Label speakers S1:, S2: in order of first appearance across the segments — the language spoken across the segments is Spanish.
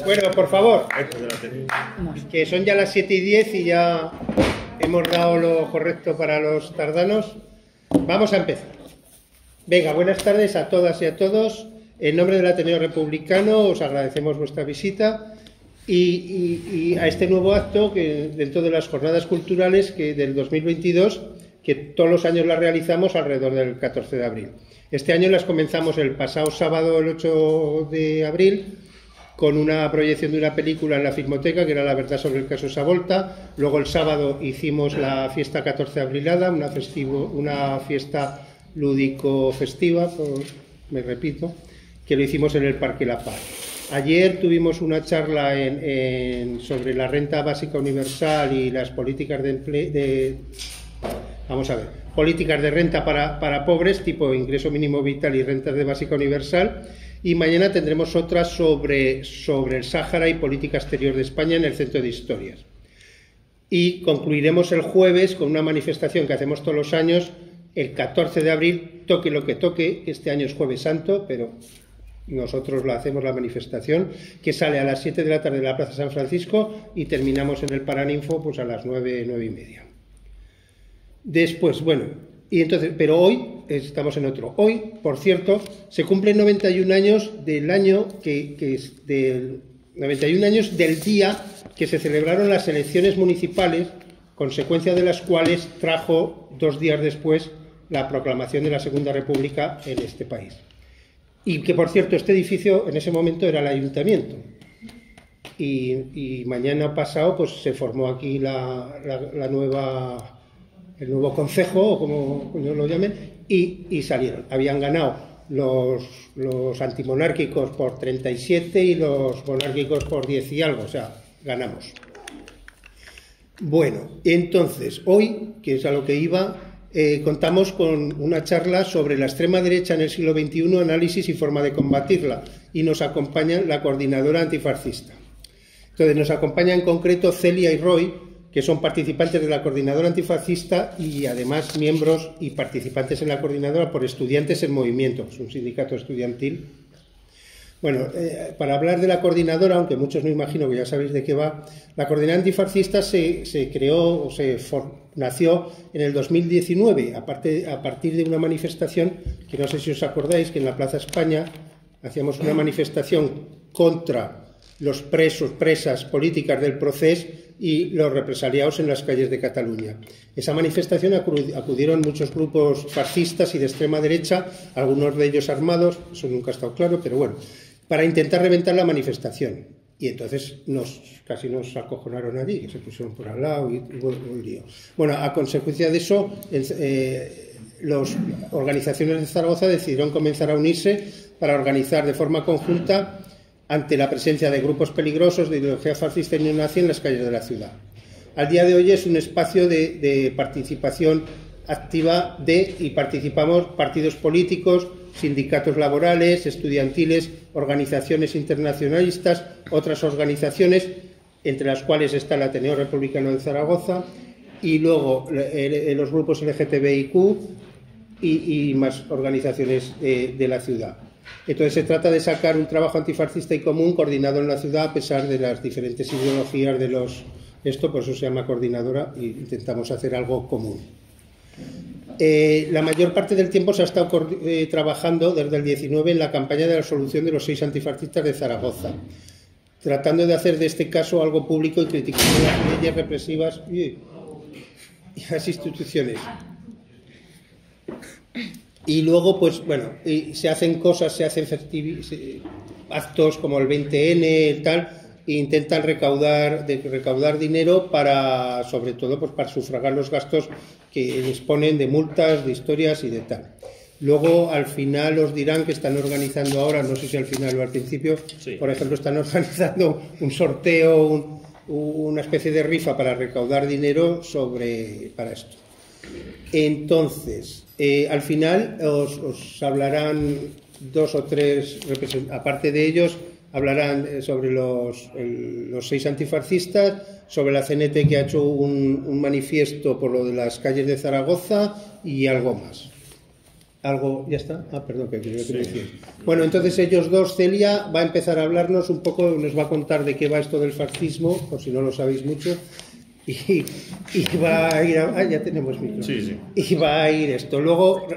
S1: Bueno, por favor, que son ya las 7:10 y ya hemos dado lo correcto para los tardanos. Vamos a empezar. Venga, buenas tardes a todas y a todos. En nombre del Ateneo Republicano os agradecemos vuestra visita y a este nuevo acto que dentro de las jornadas culturales del 2022, que todos los años las realizamos alrededor del 14 de abril. Este año las comenzamos el pasado sábado, el 8 de abril, con una proyección de una película en la Filmoteca, que era La verdad sobre el caso Savolta. Luego el sábado hicimos la fiesta 14 abrilada, una fiesta lúdico-festiva, me repito, que lo hicimos en el Parque La Paz. Ayer tuvimos una charla sobre la renta básica universal y las políticas políticas de renta para pobres, tipo ingreso mínimo vital y rentas de básica universal. Y mañana tendremos otra sobre el Sáhara y política exterior de España en el Centro de Historias. Y concluiremos el jueves con una manifestación que hacemos todos los años, el 14 de abril, toque lo que toque. Este año es Jueves Santo, pero nosotros la hacemos la manifestación, que sale a las 7 de la tarde en la Plaza San Francisco y terminamos en el Paraninfo pues a las 9:30. Después, bueno, y entonces, pero hoy estamos en otro. Hoy, por cierto, se cumplen 91 años del año 91 años del día que se celebraron las elecciones municipales, consecuencia de las cuales trajo 2 días después la proclamación de la Segunda República en este país. Y que, por cierto, este edificio en ese momento era el ayuntamiento. Y mañana pasado pues se formó aquí el nuevo concejo, o como lo llamen, y salieron. Habían ganado los antimonárquicos por 37 y los monárquicos por 10 y algo, o sea, ganamos. Bueno, entonces, hoy, que es a lo que iba, contamos con una charla sobre la extrema derecha en el siglo XXI, análisis y forma de combatirla, y nos acompaña la coordinadora antifascista. Entonces, nos acompaña en concreto Celia y Roy, que son participantes de la coordinadora antifascista y además miembros y participantes en la coordinadora por Estudiantes en Movimiento, es un sindicato estudiantil. Bueno, para hablar de la coordinadora, aunque muchos me imagino que ya sabéis de qué va, la coordinadora antifascista se creó o nació en el 2019, a partir de una manifestación que no sé si os acordáis, que en la Plaza España hacíamos una manifestación contra los presas políticas del procés y los represaliados en las calles de Cataluña. Esa manifestación acudieron muchos grupos fascistas y de extrema derecha, algunos de ellos armados, eso nunca ha estado claro, pero bueno, para intentar reventar la manifestación. Y entonces casi nos acojonaron allí, que se pusieron por al lado y un lío. Bueno, a consecuencia de eso, las organizaciones de Zaragoza decidieron comenzar a unirse para organizar de forma conjunta ante la presencia de grupos peligrosos de ideología fascista y neonazi en las calles de la ciudad. Al día de hoy es un espacio de participación activa y participamos partidos políticos, sindicatos laborales, estudiantiles, organizaciones internacionalistas, otras organizaciones, entre las cuales está el Ateneo Republicano de Zaragoza, y luego los grupos LGTBIQ y más organizaciones de la ciudad. Entonces se trata de sacar un trabajo antifascista y común coordinado en la ciudad a pesar de las diferentes ideologías de por eso se llama coordinadora y intentamos hacer algo común. La mayor parte del tiempo se ha estado trabajando desde el 19 en la campaña de la solución de los 6 antifascistas de Zaragoza, tratando de hacer de este caso algo público y criticando las leyes represivas y las instituciones. Y luego, pues bueno, se hacen cosas, se hacen actos como el 20N y tal, e intentan recaudar dinero para, sobre todo, pues para sufragar los gastos que les ponen de multas, de historias y de tal. Luego, al final, os dirán que están organizando ahora, no sé si al final o al principio, sí. Por ejemplo, están organizando un sorteo, una especie de rifa para recaudar dinero para esto. Entonces, al final os hablarán 2 o 3 representantes, aparte de ellos, hablarán sobre los 6 antifascistas, sobre la CNT que ha hecho un manifiesto por lo de las calles de Zaragoza y algo más. algo, ¿ya está? Ah, perdón, que quería que me decías. Bueno, entonces ellos dos, Celia va a empezar a hablarnos un poco, nos va a contar de qué va esto del fascismo, por si no lo sabéis mucho, y va a ir ya tenemos micro.
S2: Sí.
S1: Y va a ir esto. Luego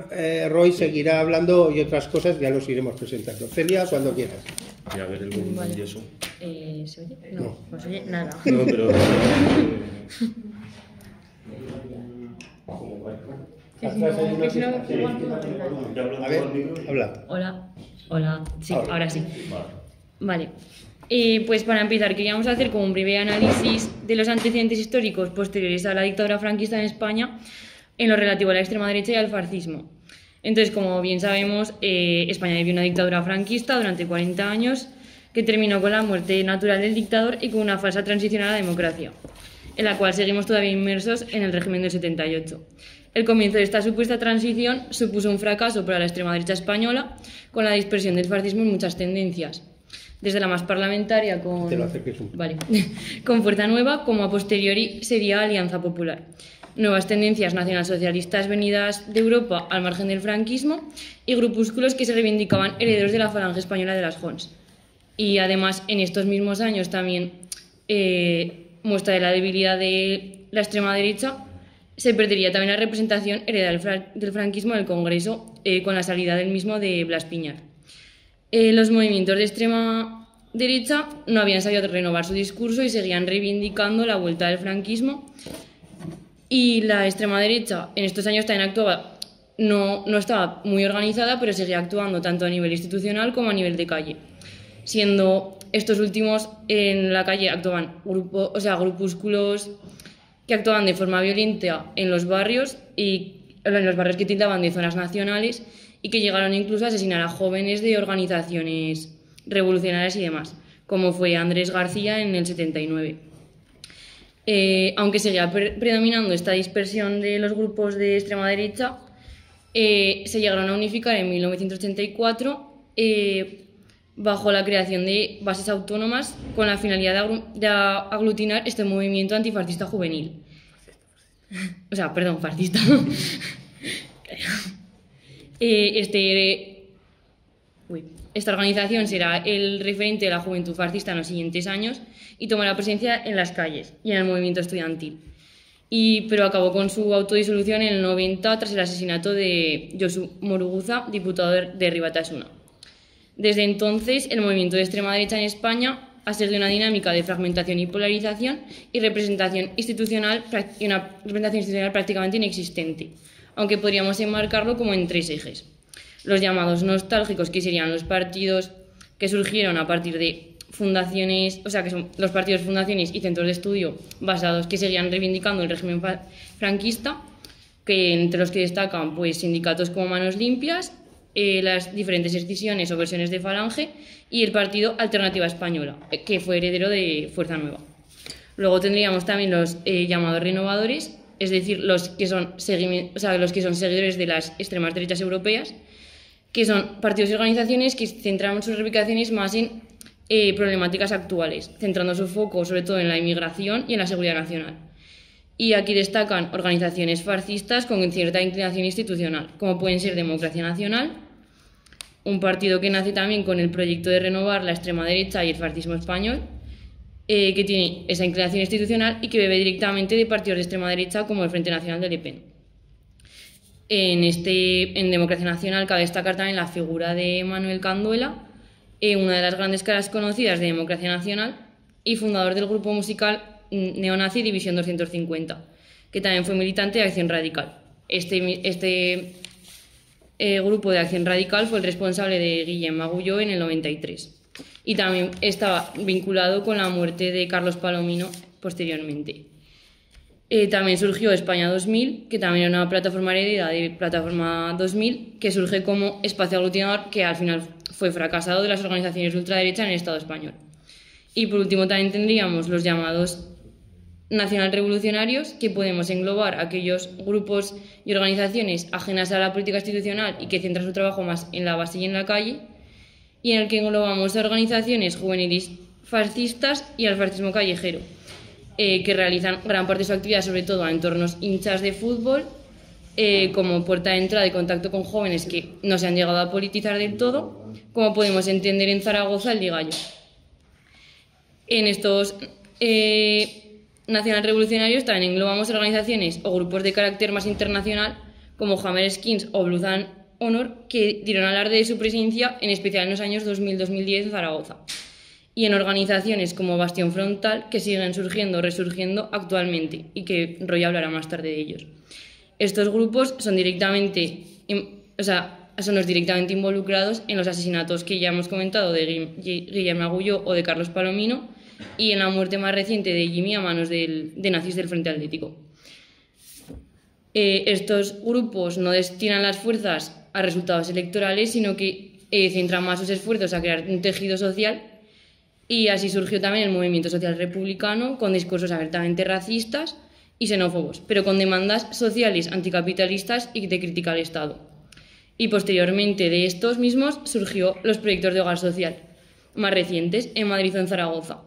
S1: Roy seguirá hablando y otras cosas, ya los iremos presentando. Celia, cuando quieras.
S2: Y a ver el volumen y eso.
S3: ¿Se oye? No se oye nada.
S2: No, pero...
S1: A ver, habla.
S3: Hola. Sí, ahora sí. Vale. Pues para empezar, queríamos hacer como un breve análisis de los antecedentes históricos posteriores a la dictadura franquista en España en lo relativo a la extrema derecha y al fascismo. Entonces, como bien sabemos, España vivió una dictadura franquista durante 40 años que terminó con la muerte natural del dictador y con una falsa transición a la democracia, en la cual seguimos todavía inmersos en el régimen del 78. El comienzo de esta supuesta transición supuso un fracaso para la extrema derecha española, con la dispersión del fascismo en muchas tendencias, desde la más parlamentaria con Fuerza Nueva, como a posteriori sería Alianza Popular. Nuevas tendencias nacionalsocialistas venidas de Europa al margen del franquismo y grupúsculos que se reivindicaban herederos de la falange española de las Jons. Y además, en estos mismos años también muestra de la debilidad de la extrema derecha, se perdería también la representación heredada del franquismo en el Congreso con la salida del mismo de Blas Piñar. Los movimientos de extrema derecha no habían sabido renovar su discurso y seguían reivindicando la vuelta del franquismo. Y la extrema derecha en estos años también actuaba, no estaba muy organizada, pero seguía actuando tanto a nivel institucional como a nivel de calle. Siendo estos últimos en la calle actuaban grupúsculos que actuaban de forma violenta en los barrios que tildaban de zonas nacionales y que llegaron incluso a asesinar a jóvenes de organizaciones revolucionarias y demás, como fue Andrés García en el 79. Aunque seguía predominando esta dispersión de los grupos de extrema derecha, se llegaron a unificar en 1984 bajo la creación de bases autónomas con la finalidad de aglutinar este movimiento antifascista juvenil. Fascista. Esta organización será el referente de la juventud fascista en los siguientes años y tomará presencia en las calles y en el movimiento estudiantil. Pero acabó con su autodisolución en el 90 tras el asesinato de Josu Muruguza, diputado de Ribatasuna. Desde entonces, el movimiento de extrema derecha en España ha seguido una dinámica de fragmentación y polarización y representación institucional prácticamente inexistente, aunque podríamos enmarcarlo como en tres ejes. Los llamados nostálgicos, que serían los partidos que surgieron a partir de fundaciones, que son los partidos, fundaciones y centros de estudio basados que seguían reivindicando el régimen franquista, que entre los que destacan sindicatos como Manos Limpias, las diferentes escisiones o versiones de Falange y el partido Alternativa Española, que fue heredero de Fuerza Nueva. Luego tendríamos también los llamados renovadores, es decir, los que son seguidores de las extremas derechas europeas, que son partidos y organizaciones que centran sus reivindicaciones más en problemáticas actuales, centrando su foco sobre todo en la inmigración y en la seguridad nacional. Y aquí destacan organizaciones fascistas con cierta inclinación institucional, como pueden ser Democracia Nacional, un partido que nace también con el proyecto de renovar la extrema derecha y el fascismo español, que tiene esa inclinación institucional y que bebe directamente de partidos de extrema derecha como el Frente Nacional de Le Pen. En Democracia Nacional cabe destacar también la figura de Manuel Canduela, una de las grandes caras conocidas de Democracia Nacional y fundador del grupo musical neonazi División 250, que también fue militante de Acción Radical. Este grupo de Acción Radical fue el responsable de Guillem Agulló en el 93 y también estaba vinculado con la muerte de Carlos Palomino posteriormente. También surgió España 2000, que también era una plataforma heredera de Plataforma 2000, que surge como espacio aglutinador que al final fue fracasado de las organizaciones de ultraderecha en el Estado español. Y por último también tendríamos los llamados nacional revolucionarios, que podemos englobar aquellos grupos y organizaciones ajenas a la política institucional y que centran su trabajo más en la base y en la calle, y en el que englobamos a organizaciones juveniles fascistas y al fascismo callejero, que realizan gran parte de su actividad sobre todo a entornos hinchas de fútbol como puerta de entrada y contacto con jóvenes que no se han llegado a politizar del todo, como podemos entender en Zaragoza el Ligallo. En estos nacionalrevolucionarios también englobamos organizaciones o grupos de carácter más internacional como Hammer Skins o Blood and Honor, que dieron alarde de su presencia, en especial en los años 2000-2010 en Zaragoza, y en organizaciones como Bastión Frontal, que siguen surgiendo o resurgiendo actualmente y que Roy hablará más tarde de ellos. Estos grupos son los directamente involucrados en los asesinatos que ya hemos comentado de Guillermo Agulló o de Carlos Palomino, y en la muerte más reciente de Jimmy a manos de nazis del Frente Atlético. Estos grupos no destinan las fuerzas a resultados electorales, sino que centran más sus esfuerzos a crear un tejido social, y así surgió también el movimiento social republicano, con discursos abiertamente racistas y xenófobos, pero con demandas sociales anticapitalistas y de crítica al Estado. Y posteriormente de estos mismos surgió los proyectos de hogar social más recientes en Madrid o en Zaragoza,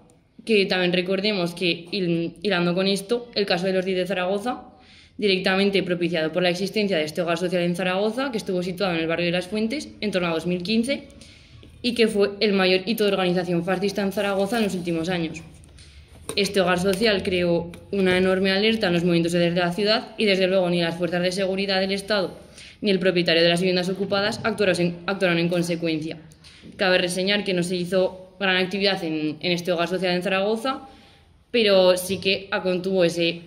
S3: que también recordemos que, hilando con esto, el caso de los 10 de Zaragoza, directamente propiciado por la existencia de este hogar social en Zaragoza, que estuvo situado en el barrio de Las Fuentes en torno a 2015, y que fue el mayor hito de organización fascista en Zaragoza en los últimos años. Este hogar social creó una enorme alerta en los movimientos de la ciudad, y desde luego ni las fuerzas de seguridad del Estado ni el propietario de las viviendas ocupadas actuaron en consecuencia. Cabe reseñar que no se hizo gran actividad en este hogar social en Zaragoza, pero sí que contuvo ese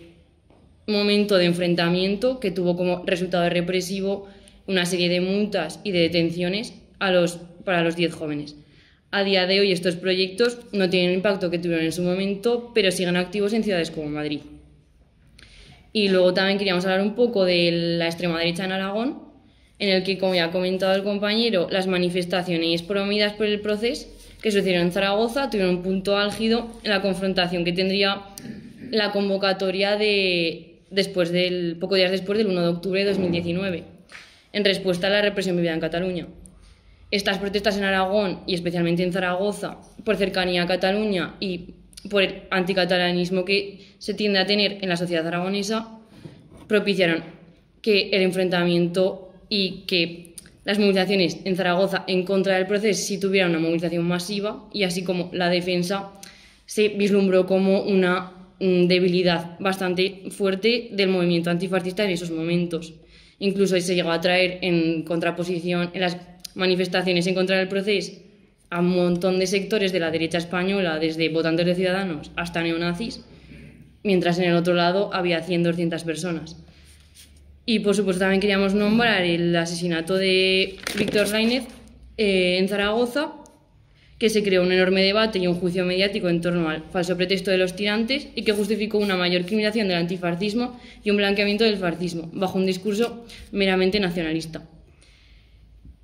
S3: momento de enfrentamiento que tuvo como resultado represivo una serie de multas y de detenciones para los 10 jóvenes. A día de hoy estos proyectos no tienen el impacto que tuvieron en su momento, pero siguen activos en ciudades como Madrid. Y luego también queríamos hablar un poco de la extrema derecha en Aragón, en el que, como ya ha comentado el compañero, las manifestaciones promovidas por el Procés que sucedieron en Zaragoza tuvieron un punto álgido en la confrontación que tendría la convocatoria pocos días después del 1 de octubre de 2019, en respuesta a la represión vivida en Cataluña. Estas protestas en Aragón, y especialmente en Zaragoza, por cercanía a Cataluña y por el anticatalanismo que se tiende a tener en la sociedad aragonesa, propiciaron que el enfrentamiento y que las movilizaciones en Zaragoza en contra del Procés sí tuvieran una movilización masiva, y así como la defensa se vislumbró como una debilidad bastante fuerte del movimiento antifascista en esos momentos. Incluso se llegó a traer en contraposición en las manifestaciones en contra del Procés a un montón de sectores de la derecha española, desde votantes de Ciudadanos hasta neonazis, mientras en el otro lado había 100-200 personas. Y por supuesto también queríamos nombrar el asesinato de Víctor Lainez en Zaragoza, que se creó un enorme debate y un juicio mediático en torno al falso pretexto de los tirantes, y que justificó una mayor criminalización del antifascismo y un blanqueamiento del fascismo, bajo un discurso meramente nacionalista.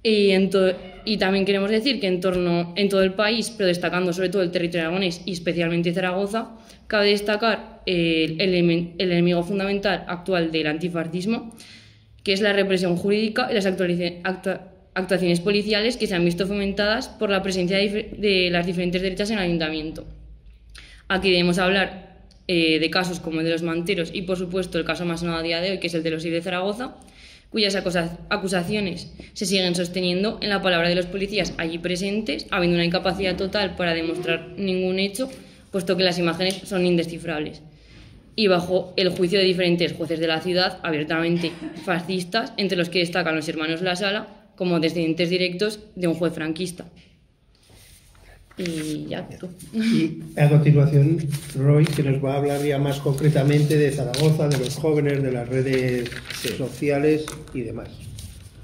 S3: Y también queremos decir que en todo el país, pero destacando sobre todo el territorio aragonés y especialmente Zaragoza, cabe destacar el enemigo fundamental actual del antifascismo, que es la represión jurídica y las actuaciones policiales que se han visto fomentadas por la presencia de las diferentes derechas en el ayuntamiento. Aquí debemos hablar de casos como el de los manteros y, por supuesto, el caso más sonado a día de hoy, que es el de los 6 de Zaragoza, cuyas acusaciones se siguen sosteniendo en la palabra de los policías allí presentes, habiendo una incapacidad total para demostrar ningún hecho, puesto que las imágenes son indescifrables, y bajo el juicio de diferentes jueces de la ciudad abiertamente fascistas, entre los que destacan los hermanos La Sala como descendientes directos de un juez franquista. Y ya, tú.
S1: Y a continuación, Roy, que nos va a hablar ya más concretamente de Zaragoza, de los jóvenes, de las redes sociales y demás.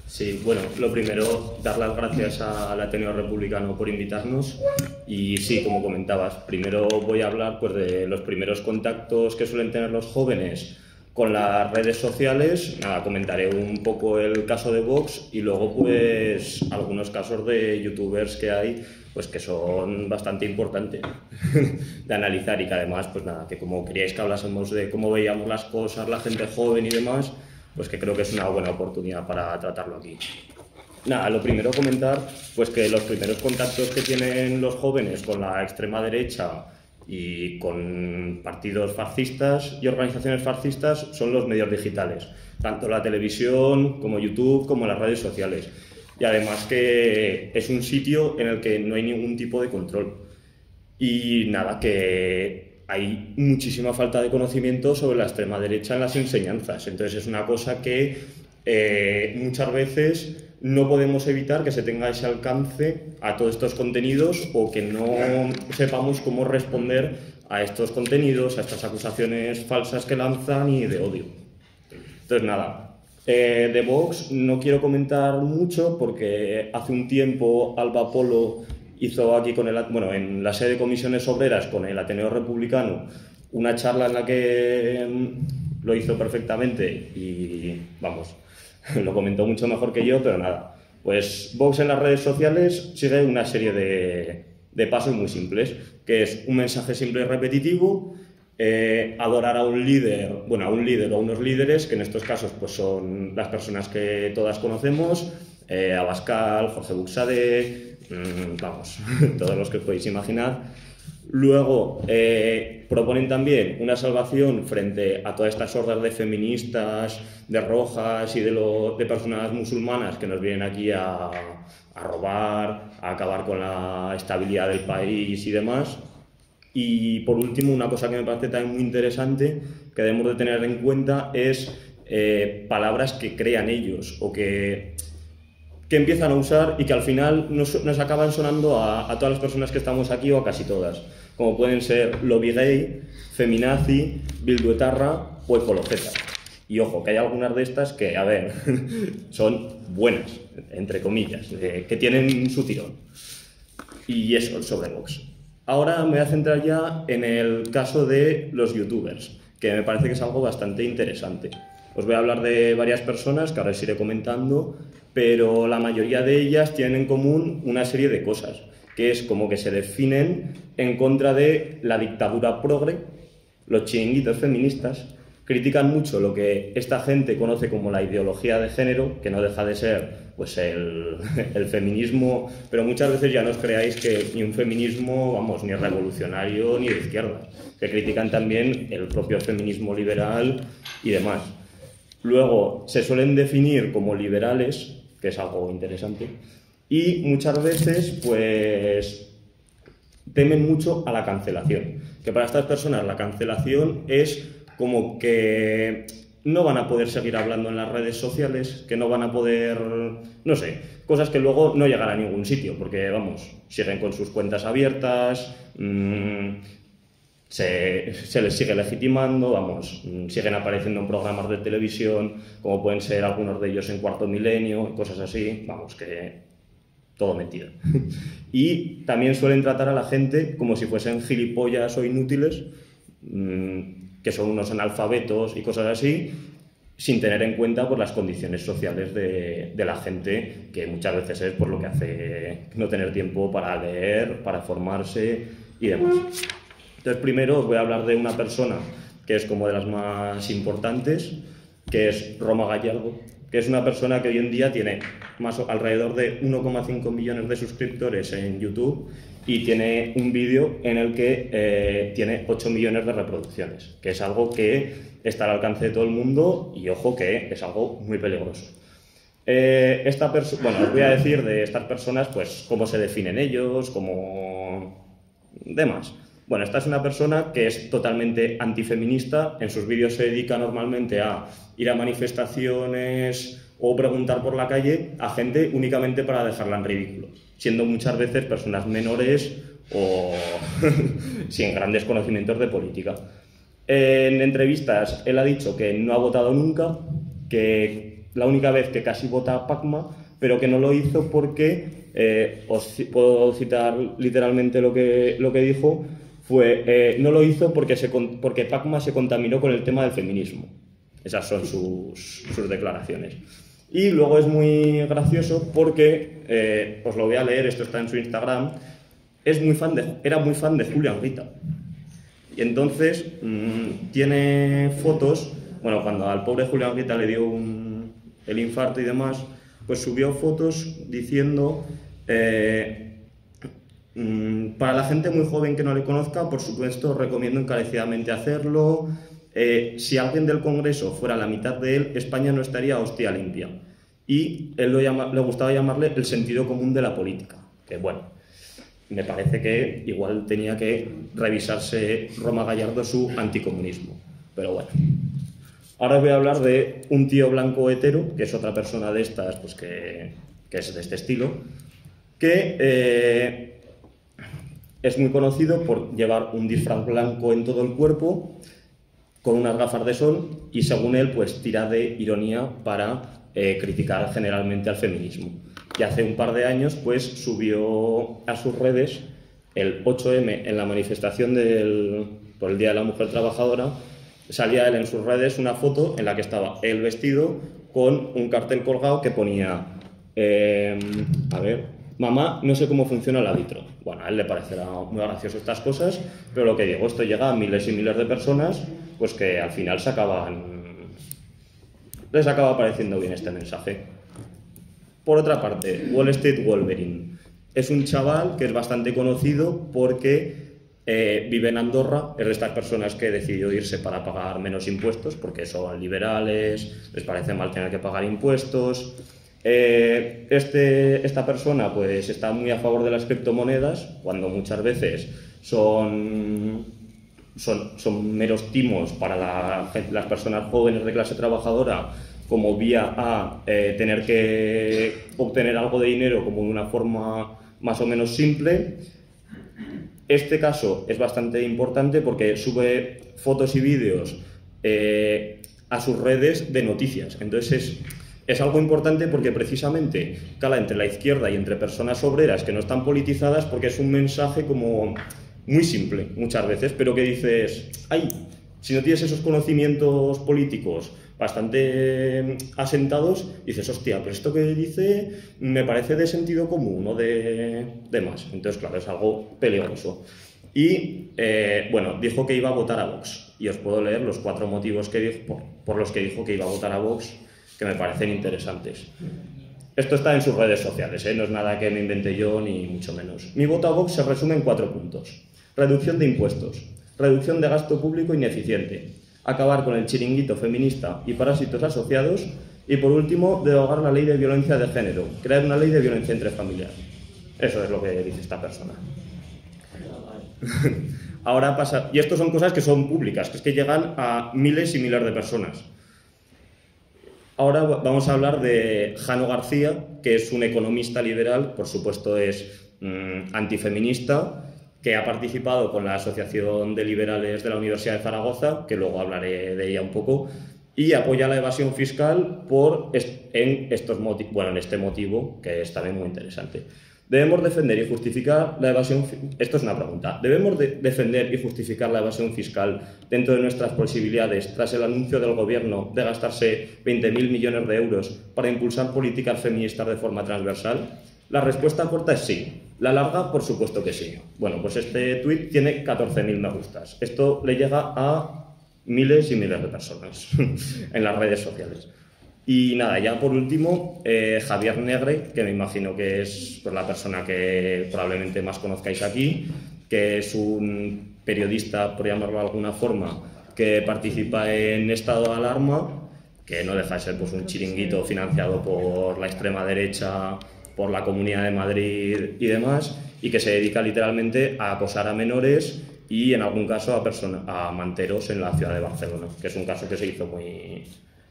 S2: Sí, bueno, lo primero, dar las gracias al Ateneo Republicano por invitarnos. Y sí, como comentabas, primero voy a hablar pues, de los primeros contactos que suelen tener los jóvenes con las redes sociales. Nada, comentaré un poco el caso de Vox y luego pues algunos casos de youtubers que hay pues que son bastante importantes de analizar, y que además pues nada, que como queríais que hablásemos de cómo veíamos las cosas, la gente joven y demás, pues que creo que es una buena oportunidad para tratarlo aquí. Nada, lo primero comentar pues que los primeros contactos que tienen los jóvenes con la extrema derecha Y con partidos fascistas y organizaciones fascistas son los medios digitales, tanto la televisión como YouTube como las redes sociales. Y además que es un sitio en el que no hay ningún tipo de control. Y nada, que hay muchísima falta de conocimiento sobre la extrema derecha en las enseñanzas. Entonces es una cosa que muchas veces no podemos evitar que se tenga ese alcance a todos estos contenidos o que no sepamos cómo responder a estos contenidos, a estas acusaciones falsas que lanzan y de odio. Entonces nada, de Vox no quiero comentar mucho porque hace un tiempo Alba Polo hizo aquí en la sede de Comisiones Obreras con el Ateneo Republicano una charla en la que lo hizo perfectamente y vamos, lo comentó mucho mejor que yo, pero nada. Pues Vox en las redes sociales sigue una serie de pasos muy simples, que es un mensaje simple y repetitivo, adorar a un líder, o a unos líderes, que en estos casos pues son las personas que todas conocemos, Abascal, Jorge Buxade, vamos, todos los que os podéis imaginar. Luego proponen también una salvación frente a todas estas hordas de feministas, de rojas y de personas musulmanas que nos vienen aquí a robar, a acabar con la estabilidad del país y demás. Y por último, una cosa que me parece también muy interesante que debemos de tener en cuenta es palabras que crean ellos o que empiezan a usar y que al final nos acaban sonando a todas las personas que estamos aquí o a casi todas, como pueden ser lobby gay, feminazi, bilduetarra o ecologeta. Y ojo, que hay algunas de estas que, a ver, son buenas, entre comillas, que tienen su tirón. Y eso sobre Vox. Ahora me voy a centrar ya en el caso de los youtubers, que me parece que es algo bastante interesante. Os voy a hablar de varias personas que ahora os iré comentando, pero la mayoría de ellas tienen en común una serie de cosas, que es como que se definen en contra de la dictadura progre, los chiringuitos feministas, critican mucho lo que esta gente conoce como la ideología de género, que no deja de ser pues el feminismo, pero muchas veces ya no os creáis que ni un feminismo, vamos, ni revolucionario ni de izquierda, que critican también el propio feminismo liberal y demás. Luego se suelen definir como liberales, que es algo interesante, y muchas veces pues temen mucho a la cancelación, que para estas personas la cancelación es como que no van a poder seguir hablando en las redes sociales, que no van a poder, no sé, cosas que luego no llegan a ningún sitio, porque vamos, siguen con sus cuentas abiertas, se les sigue legitimando, vamos, siguen apareciendo en programas de televisión, como pueden ser algunos de ellos en Cuarto Milenio, cosas así, vamos, que todo mentira. Y también suelen tratar a la gente como si fuesen gilipollas o inútiles, que son unos analfabetos y cosas así, sin tener en cuenta pues, las condiciones sociales de la gente, que muchas veces es por lo que hace no tener tiempo para leer, para formarse y demás. Entonces, primero os voy a hablar de una persona que es como de las más importantes, que es Roma Gallardo, que es una persona que hoy en día tiene alrededor de 1,5 millones de suscriptores en YouTube y tiene un vídeo en el que tiene 8 millones de reproducciones, que es algo que está al alcance de todo el mundo y, ojo, que es algo muy peligroso. Bueno, os voy a decir de estas personas, pues, cómo se definen ellos, cómo demás. Bueno, esta es una persona que es totalmente antifeminista. En sus vídeos se dedica normalmente a ir a manifestaciones o preguntar por la calle a gente únicamente para dejarla en ridículo, siendo muchas veces personas menores o sin grandes conocimientos de política. En entrevistas él ha dicho que no ha votado nunca, que la única vez que casi vota a Pacma, pero que no lo hizo porque, os puedo citar literalmente lo que dijo, no lo hizo porque Pacma se contaminó con el tema del feminismo. Esas son sus declaraciones. Y luego es muy gracioso porque, os lo voy a leer, esto está en su Instagram, era muy fan de Julián Rita. Y entonces tiene fotos, bueno, cuando al pobre Julián Rita le dio el infarto y demás, pues subió fotos diciendo Para la gente muy joven que no le conozca, por supuesto, recomiendo encarecidamente hacerlo. Si alguien del Congreso fuera la mitad de él, España no estaría hostia limpia. Y él le gustaba llamarle el sentido común de la política. Que bueno, me parece que igual tenía que revisarse Roma Gallardo su anticomunismo. Pero bueno. Ahora os voy a hablar de un tío blanco hetero, que es otra persona de estas, pues que es de este estilo, que es muy conocido por llevar un disfraz blanco en todo el cuerpo, con unas gafas de sol, y según él, pues tira de ironía para criticar generalmente al feminismo. Y hace un par de años, pues subió a sus redes el 8M en la manifestación por el Día de la Mujer Trabajadora. Salía él en sus redes una foto en la que estaba él vestido con un cartel colgado que ponía mamá, no sé cómo funciona el árbitro. Bueno, a él le parecerá muy gracioso estas cosas, pero lo que digo, esto llega a miles y miles de personas, pues que al final les acaba pareciendo bien este mensaje. Por otra parte, Wall Street Wolverine es un chaval que es bastante conocido porque vive en Andorra, es de estas personas que decidió irse para pagar menos impuestos porque son liberales, les parece mal tener que pagar impuestos. Esta persona pues está muy a favor de las criptomonedas, cuando muchas veces son meros timos para las personas jóvenes de clase trabajadora, como vía a tener que obtener algo de dinero como de una forma más o menos simple. Este caso es bastante importante porque sube fotos y vídeos a sus redes de noticias. Entonces es algo importante porque precisamente cala entre la izquierda y entre personas obreras que no están politizadas, porque es un mensaje como muy simple muchas veces, pero que dices, ay, si no tienes esos conocimientos políticos bastante asentados, dices, hostia, pero esto que dice me parece de sentido común, no de más. Entonces, claro, es algo peligroso. Y, bueno, dijo que iba a votar a Vox. Y os puedo leer los 4 motivos que dijo, por los que dijo que iba a votar a Vox, que me parecen interesantes. Esto está en sus redes sociales, no es nada que me inventé yo, ni mucho menos. Mi voto a Vox se resume en 4 puntos. Reducción de impuestos, reducción de gasto público ineficiente, acabar con el chiringuito feminista y parásitos asociados, y por último, derogar la ley de violencia de género, crear una ley de violencia intrafamiliar. Eso es lo que dice esta persona. Ahora pasa, y esto son cosas que son públicas, que es que llegan a miles y miles de personas. Ahora vamos a hablar de Jano García, que es un economista liberal, por supuesto es antifeminista, que ha participado con la Asociación de Liberales de la Universidad de Zaragoza, que luego hablaré de ella un poco, y apoya la evasión fiscal en este motivo, que es también muy interesante. Debemos defender y justificar la evasión... Esto es una pregunta. ¿Debemos defender y justificar la evasión fiscal dentro de nuestras posibilidades tras el anuncio del Gobierno de gastarse 20.000 millones de euros para impulsar políticas feministas de forma transversal? La respuesta corta es sí. La larga, por supuesto que sí. Bueno, pues este tuit tiene 14.000 me gustas. Esto le llega a miles y miles de personas en las redes sociales. Y nada, ya por último, Javier Negre, que me imagino que es pues, la persona que probablemente más conozcáis aquí, que es un periodista, por llamarlo de alguna forma, que participa en Estado de Alarma, que no deja de ser pues, un chiringuito financiado por la extrema derecha, por la Comunidad de Madrid y demás, y que se dedica literalmente a acosar a menores y en algún caso a manteros en la ciudad de Barcelona, que es un caso que se hizo muy,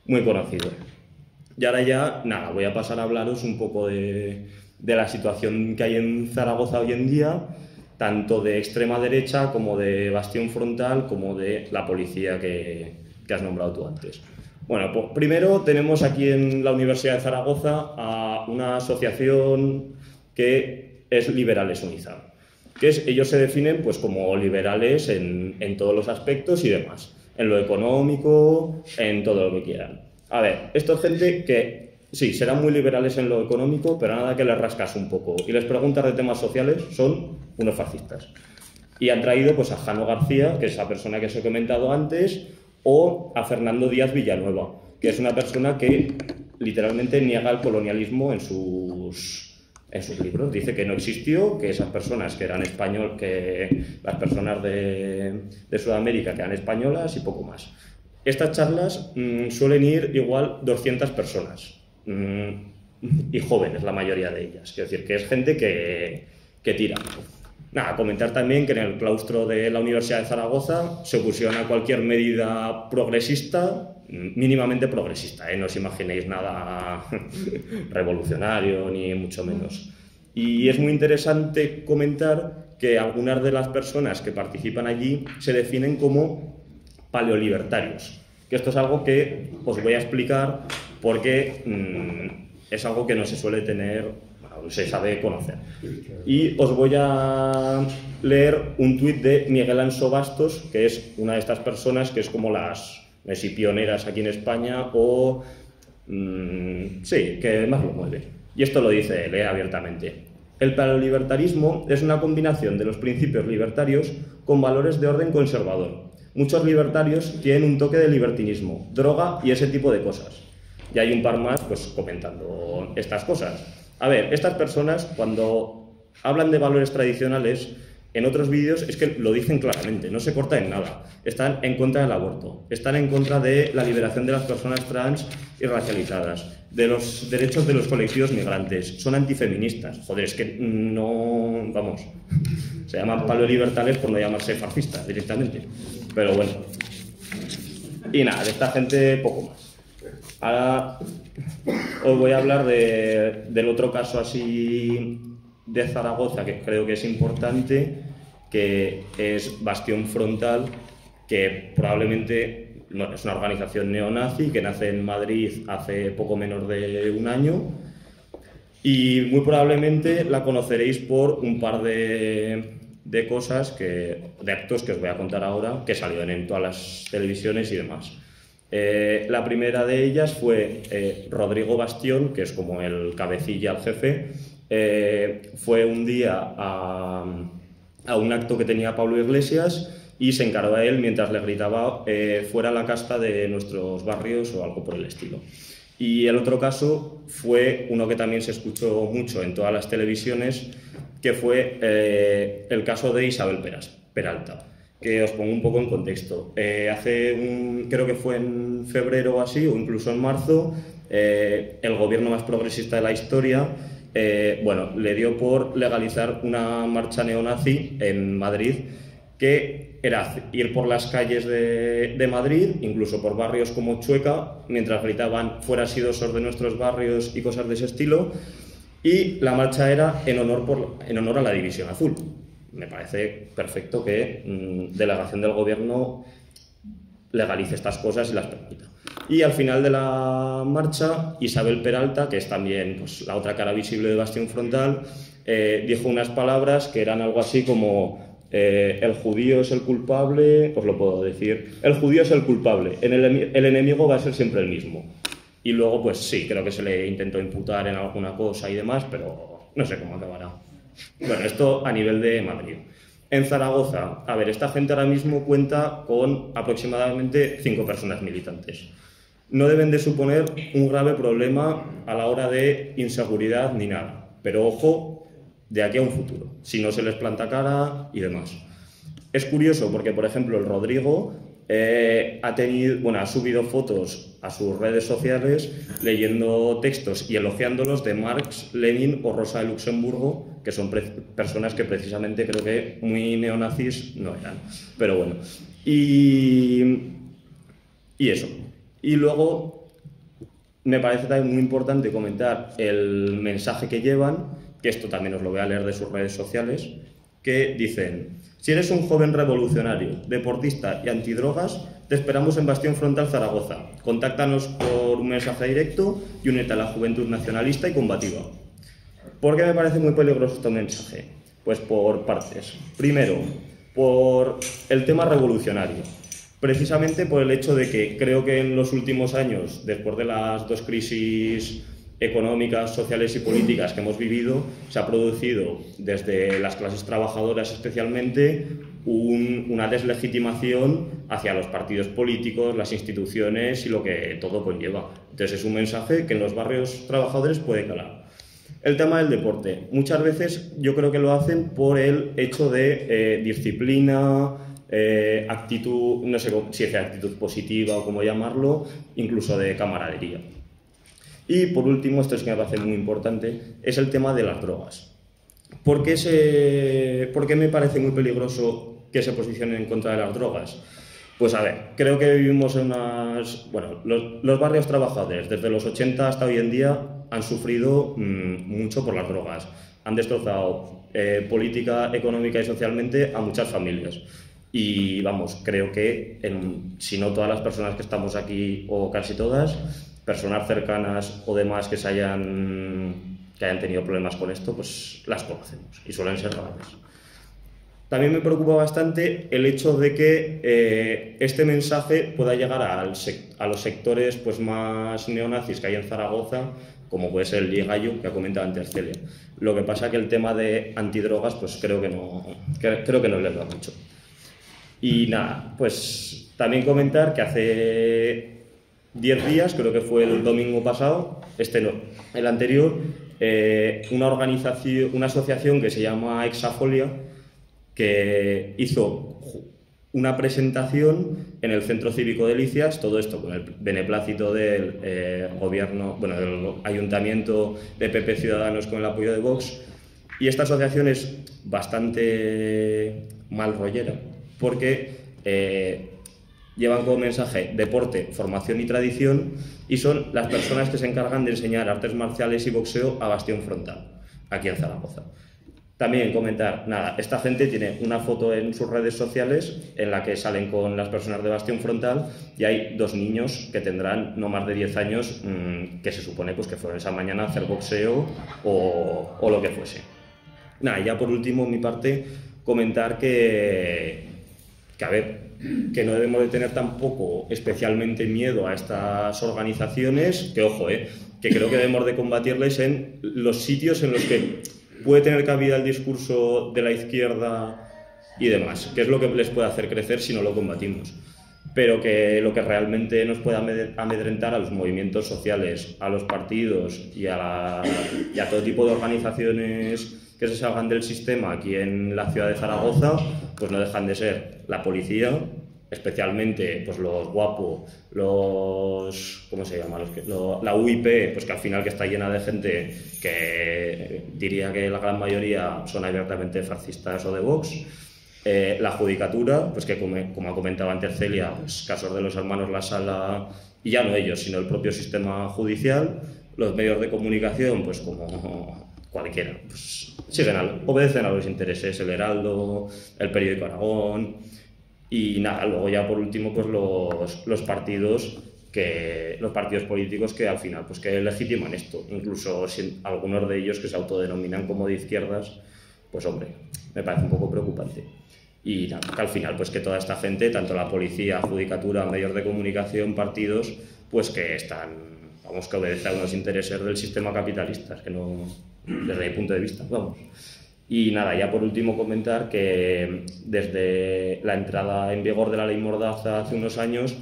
S2: muy conocido. Y ahora ya, nada, voy a pasar a hablaros un poco de la situación que hay en Zaragoza hoy en día, tanto de extrema derecha como de bastión frontal, como de la policía que has nombrado tú antes. Bueno, pues primero tenemos aquí en la Universidad de Zaragoza a una asociación que es Liberales Unizar, ellos se definen pues, como liberales en todos los aspectos y demás, en lo económico, en todo lo que quieran. A ver, esto es gente que sí, serán muy liberales en lo económico, pero nada que les rascas un poco y les preguntas de temas sociales, son unos fascistas. Y han traído pues, a Jano García, que es esa persona que os he comentado antes, o a Fernando Díaz Villanueva, que es una persona que literalmente niega el colonialismo en sus en sus libros. Dice que no existió, que esas personas que eran españoles, que las personas de Sudamérica que eran españolas y poco más. Estas charlas suelen ir igual 200 personas y jóvenes, la mayoría de ellas. Quiero decir que es gente que tira. Nada, comentar también que en el claustro de la Universidad de Zaragoza se opusieron a cualquier medida progresista, mínimamente progresista, no os imaginéis nada revolucionario ni mucho menos. Y es muy interesante comentar que algunas de las personas que participan allí se definen como paleolibertarios, que esto es algo que os voy a explicar porque es algo que no se suele tener, se sabe conocer. Y os voy a leer un tuit de Miguel Anso Bastos, que es una de estas personas que es como las pioneras aquí en España o sí, que más lo mueve. Y esto lo dice él abiertamente. El paleolibertarismo es una combinación de los principios libertarios con valores de orden conservador. Muchos libertarios tienen un toque de libertinismo, droga y ese tipo de cosas. Y hay un par más pues comentando estas cosas. A ver, estas personas cuando hablan de valores tradicionales en otros vídeos es que lo dicen claramente, no se corta en nada. Están en contra del aborto, están en contra de la liberación de las personas trans y racializadas, de los derechos de los colectivos migrantes, son antifeministas. Joder, es que no, vamos, se llaman paleolibertarios por no llamarse fascistas directamente. Pero bueno, y nada, de esta gente poco más. Ahora os voy a hablar del otro caso así de Zaragoza que creo que es importante, que es Bastión Frontal, que probablemente es una organización neonazi que nace en Madrid hace poco menos de un año y muy probablemente la conoceréis por un par de cosas, de actos que os voy a contar ahora, que salieron en todas las televisiones y demás. La primera de ellas fue Rodrigo Bastión, que es como el cabecilla, el jefe. Fue un día a un acto que tenía Pablo Iglesias y se encargó a él mientras le gritaba fuera la casta de nuestros barrios o algo por el estilo. Y el otro caso fue uno que también se escuchó mucho en todas las televisiones, que fue el caso de Isabel Peralta. Que os pongo un poco en contexto. Creo que fue en febrero o así, o incluso en marzo, el gobierno más progresista de la historia le dio por legalizar una marcha neonazi en Madrid, que era ir por las calles de Madrid, incluso por barrios como Chueca, mientras gritaban fuera sidosos de nuestros barrios y cosas de ese estilo, y la marcha era en honor a la División Azul. Me parece perfecto que delegación del gobierno legalice estas cosas y las permita. Y al final de la marcha, Isabel Peralta, que es también pues, la otra cara visible de Bastión Frontal, dijo unas palabras que eran algo así como el judío es el culpable, os lo puedo decir, el judío es el culpable, el enemigo va a ser siempre el mismo. Y luego, pues sí, creo que se le intentó imputar en alguna cosa y demás, pero no sé cómo acabará. Bueno, esto a nivel de Madrid. En Zaragoza, a ver, esta gente ahora mismo cuenta con aproximadamente 5 personas militantes. No deben de suponer un grave problema a la hora de inseguridad ni nada, pero ojo, de aquí a un futuro, si no se les planta cara y demás. Es curioso porque, por ejemplo, el Rodrigo ha subido fotos a sus redes sociales leyendo textos y elogiándolos de Marx, Lenin o Rosa de Luxemburgo, que son personas que precisamente creo que muy neonazis no eran. Pero bueno, y eso. Y luego me parece también muy importante comentar el mensaje que llevan, que esto también os lo voy a leer de sus redes sociales, que dicen: si eres un joven revolucionario, deportista y antidrogas, te esperamos en Bastión Frontal Zaragoza. Contáctanos por un mensaje directo y únete a la juventud nacionalista y combativa. ¿Por qué me parece muy peligroso este mensaje? Pues por partes. Primero, por el tema revolucionario. Precisamente por el hecho de que creo que en los últimos años, después de las 2 crisis económicas, sociales y políticas que hemos vivido, se ha producido desde las clases trabajadoras especialmente una deslegitimación hacia los partidos políticos, las instituciones y lo que todo conlleva. Entonces es un mensaje que en los barrios trabajadores puede calar. El tema del deporte. Muchas veces yo creo que lo hacen por el hecho de disciplina, actitud, no sé si es actitud positiva o cómo llamarlo, incluso de camaradería. Y por último, esto es que me parece muy importante, es el tema de las drogas. ¿Por qué me parece muy peligroso que se posicionen en contra de las drogas? Pues a ver, creo que vivimos en los barrios trabajadores desde los 80 hasta hoy en día han sufrido mucho por las drogas. Han destrozado política, económica y socialmente a muchas familias. Y vamos, creo que si no todas las personas que estamos aquí, o casi todas, personas cercanas o demás que hayan tenido problemas con esto, pues las conocemos y suelen ser graves. También me preocupa bastante el hecho de que este mensaje pueda llegar a los sectores pues, más neonazis que hay en Zaragoza, como puede ser el Gallo, que ha comentado antes Celia. Lo que pasa es que el tema de antidrogas pues creo que no les da mucho. Y nada, pues también comentar que hace 10 días, creo que fue el domingo pasado, el anterior, una asociación que se llama Exafolia, que hizo una presentación en el Centro Cívico de Licias, todo esto con el beneplácito del gobierno, del Ayuntamiento de PP Ciudadanos con el apoyo de Vox. Y esta asociación es bastante mal rollera, porque llevan como mensaje deporte, formación y tradición, y son las personas que se encargan de enseñar artes marciales y boxeo a Bastión Frontal, aquí en Zaragoza. También comentar, esta gente tiene una foto en sus redes sociales en la que salen con las personas de Bastión Frontal y hay 2 niños que tendrán no más de 10 años que se supone pues, que fueron esa mañana a hacer boxeo o lo que fuese. Ya por último, mi parte, comentar que no debemos de tener tampoco especialmente miedo a estas organizaciones, que ojo, que creo que debemos de combatirles en los sitios en los que puede tener cabida el discurso de la izquierda y demás, que es lo que les puede hacer crecer si no lo combatimos. Pero que lo que realmente nos puede amedrentar a los movimientos sociales, a los partidos y a todo tipo de organizaciones que se salgan del sistema aquí en la ciudad de Zaragoza, pues no dejan de ser la policía, especialmente pues los guapos, ¿cómo se llama? La UIP, pues que al final que está llena de gente que diría que la gran mayoría son abiertamente fascistas o de Vox. La judicatura, pues que como ha comentado antes Celia, pues casos de los hermanos La Sala, y ya no ellos, sino el propio sistema judicial. Los medios de comunicación, pues como cualquiera, pues obedecen a los intereses, el Heraldo, el periódico Aragón. Y luego ya por último pues los partidos políticos que al final pues que legitiman esto, incluso algunos de ellos que se autodenominan como de izquierdas, pues hombre, me parece un poco preocupante. Y que al final pues que toda esta gente, tanto la policía, judicatura, medios de comunicación, partidos, pues que que obedecen a unos intereses del sistema capitalista, que no, desde mi punto de vista, vamos. Y ya por último comentar que desde la entrada en vigor de la ley Mordaza hace unos años,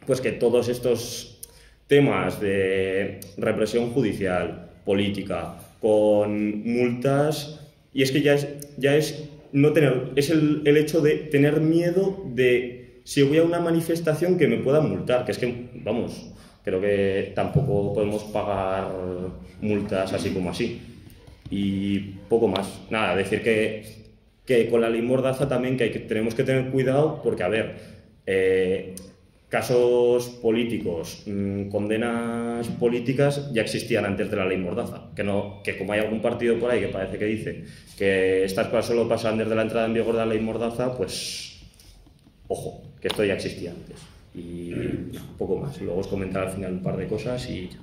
S2: pues que todos estos temas de represión judicial, política, con multas, y es que ya es no tener, es el hecho de tener miedo de si voy a una manifestación que me puedan multar, que es que, vamos, creo que tampoco podemos pagar multas así como así. Y poco más. Decir que con la ley Mordaza también tenemos que tener cuidado porque, a ver, casos políticos, condenas políticas ya existían antes de la ley Mordaza. Que como hay algún partido por ahí que parece que dice que estas cosas solo pasan desde la entrada en vigor de la ley Mordaza, pues ojo, que esto ya existía antes. Y poco más. Luego os comentaré al final un par de cosas y ya.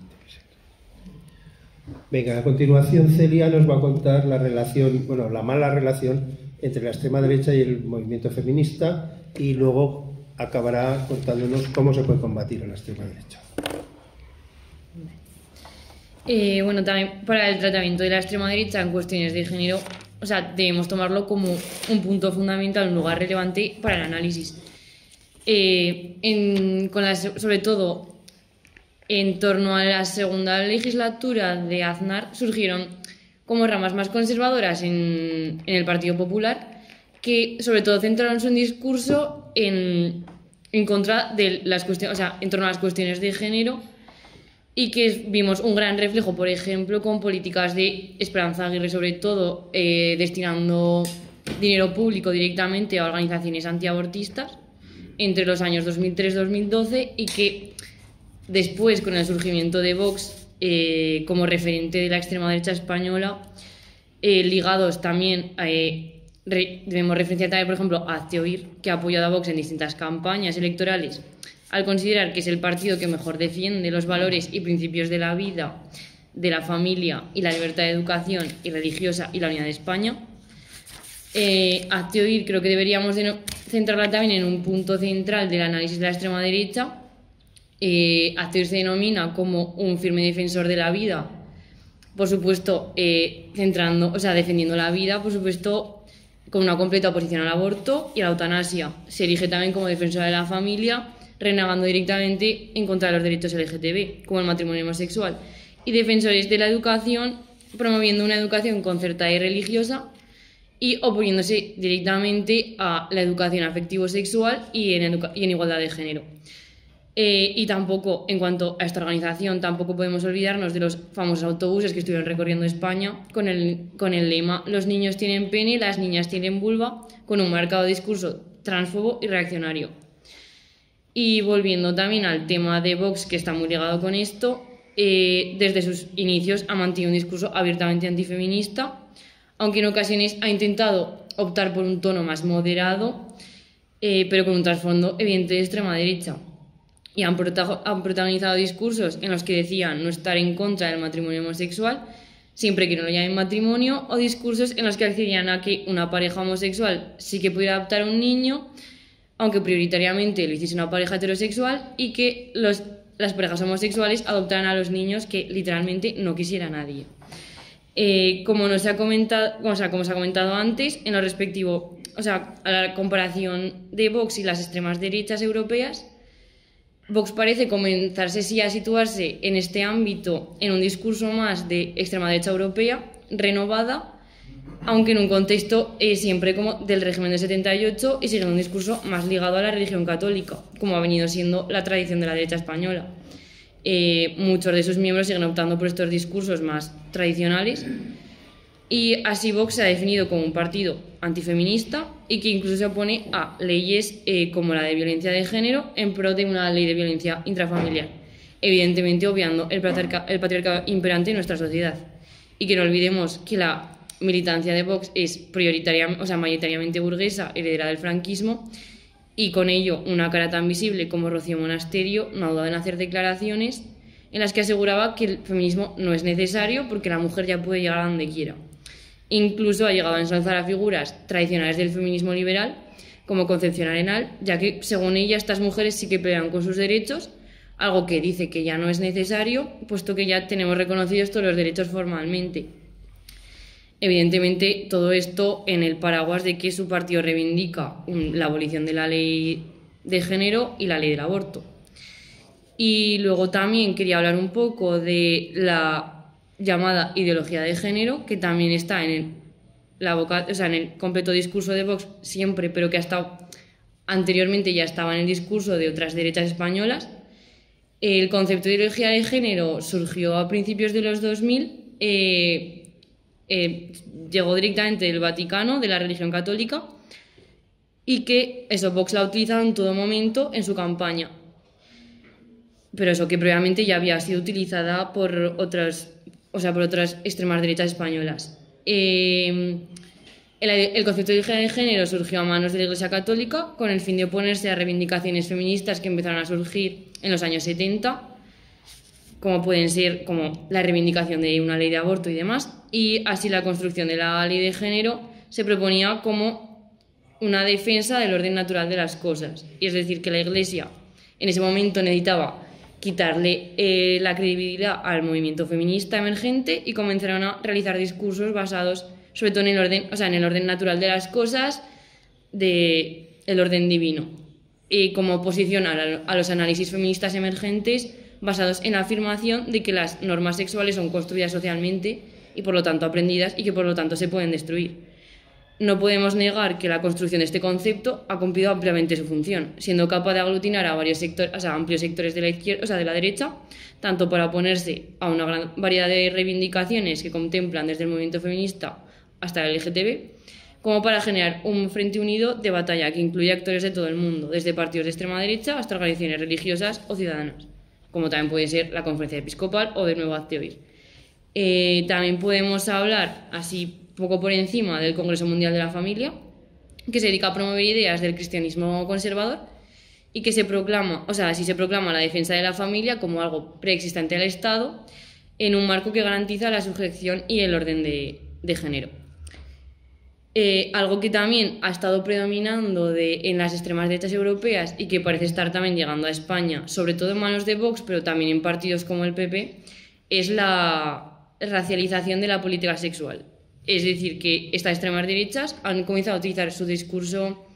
S1: Venga, a continuación Celia nos va a contar la mala relación entre la extrema derecha y el movimiento feminista y luego acabará contándonos cómo se puede combatir a la extrema derecha.
S3: También para el tratamiento de la extrema derecha en cuestiones de género, debemos tomarlo como un punto fundamental, un lugar relevante para el análisis. Sobre todo En torno a la segunda legislatura de Aznar surgieron como ramas más conservadoras en el Partido Popular, que sobre todo centraron su discurso en contra de las cuestiones, o sea, en torno a las cuestiones de género, y que vimos un gran reflejo, por ejemplo, con políticas de Esperanza Aguirre, sobre todo destinando dinero público directamente a organizaciones antiabortistas entre los años 2003-2012, y que después, con el surgimiento de Vox como referente de la extrema derecha española, ligados también debemos referenciar también, por ejemplo, a Hazte Oír, que ha apoyado a Vox en distintas campañas electorales, al considerar que es el partido que mejor defiende los valores y principios de la vida, de la familia y la libertad de educación y religiosa y la unidad de España. Hazte Oír creo que deberíamos centrarla también en un punto central del análisis de la extrema derecha. Hazte Oír se denomina como un firme defensor de la vida, por supuesto, defendiendo la vida, por supuesto, con una completa oposición al aborto y a la eutanasia. Se erige también como defensora de la familia, renegando directamente en contra de los derechos LGTB, como el matrimonio homosexual, y defensores de la educación, promoviendo una educación concertada y religiosa, y oponiéndose directamente a la educación afectivo-sexual y en igualdad de género. Y tampoco, en cuanto a esta organización, tampoco podemos olvidarnos de los famosos autobuses que estuvieron recorriendo España con el lema "Los niños tienen pene, las niñas tienen vulva", con un marcado discurso transfobo y reaccionario. Y volviendo también al tema de Vox, que está muy ligado con esto, desde sus inicios ha mantenido un discurso abiertamente antifeminista, aunque en ocasiones ha intentado optar por un tono más moderado, pero con un trasfondo evidente de extrema derecha. Y han protagonizado discursos en los que decían no estar en contra del matrimonio homosexual, siempre que no lo llamen matrimonio, o discursos en los que accedían a que una pareja homosexual sí que pudiera adoptar a un niño, aunque prioritariamente lo hiciese una pareja heterosexual, y que las parejas homosexuales adoptaran a los niños que literalmente no quisiera nadie. Como se ha comentado antes, en lo respectivo, a la comparación de Vox y las extremas derechas europeas, Vox parece comenzarse sí a situarse en este ámbito en un discurso más de extrema derecha europea, renovada, aunque en un contexto siempre como del régimen del 78 y siguiendo un discurso más ligado a la religión católica, como ha venido siendo la tradición de la derecha española. Muchos de sus miembros siguen optando por estos discursos más tradicionales, y así Vox se ha definido como un partido antifeminista y que incluso se opone a leyes como la de violencia de género en pro de una ley de violencia intrafamiliar, evidentemente obviando el patriarcado imperante en nuestra sociedad. Y que no olvidemos que la militancia de Vox es mayoritariamente burguesa, heredera del franquismo, y con ello una cara tan visible como Rocío Monasterio no ha dudado en hacer declaraciones en las que aseguraba que el feminismo no es necesario porque la mujer ya puede llegar a donde quiera. Incluso ha llegado a ensalzar a figuras tradicionales del feminismo liberal, como Concepción Arenal, ya que, según ella, estas mujeres sí que pelean con sus derechos, algo que dice que ya no es necesario, puesto que ya tenemos reconocidos todos los derechos formalmente. Evidentemente, todo esto en el paraguas de que su partido reivindica la abolición de la ley de género y la ley del aborto. Y luego también quería hablar un poco de la llamada ideología de género, que también está en el completo discurso de Vox siempre, pero que ha estado anteriormente, ya estaba en el discurso de otras derechas españolas. El concepto de ideología de género surgió a principios de los 2000, llegó directamente del Vaticano, de la religión católica, y que Vox la ha utilizado en todo momento en su campaña. Pero que previamente ya había sido utilizada por otras extremas derechas españolas. El concepto de ideología de género surgió a manos de la Iglesia Católica con el fin de oponerse a reivindicaciones feministas que empezaron a surgir en los años 70, como pueden ser como la reivindicación de una ley de aborto y demás, y así la construcción de la ley de género se proponía como una defensa del orden natural de las cosas, y es decir, que la Iglesia en ese momento necesitaba quitarle la credibilidad al movimiento feminista emergente y comenzaron a realizar discursos basados sobre todo en el orden natural de las cosas, el orden divino. Y como oposición a los análisis feministas emergentes, basados en la afirmación de que las normas sexuales son construidas socialmente y por lo tanto aprendidas y que por lo tanto se pueden destruir. No podemos negar que la construcción de este concepto ha cumplido ampliamente su función, siendo capaz de aglutinar a varios sectores, amplios sectores de la izquierda, de la derecha, tanto para oponerse a una gran variedad de reivindicaciones que contemplan desde el movimiento feminista hasta el LGTB, como para generar un frente unido de batalla que incluye actores de todo el mundo, desde partidos de extrema derecha hasta organizaciones religiosas o ciudadanas, como también puede ser la Conferencia Episcopal o de Nuevo Hazte Oír. También podemos hablar, así poco por encima, del Congreso Mundial de la Familia, que se dedica a promover ideas del cristianismo conservador y que se proclama la defensa de la familia como algo preexistente al Estado en un marco que garantiza la sujeción y el orden de género. Algo que también ha estado predominando en las extremas derechas europeas y que parece estar también llegando a España, sobre todo en manos de Vox, pero también en partidos como el PP, es la racialización de la política sexual. Es decir, que estas extremas derechas han comenzado a utilizar su discurso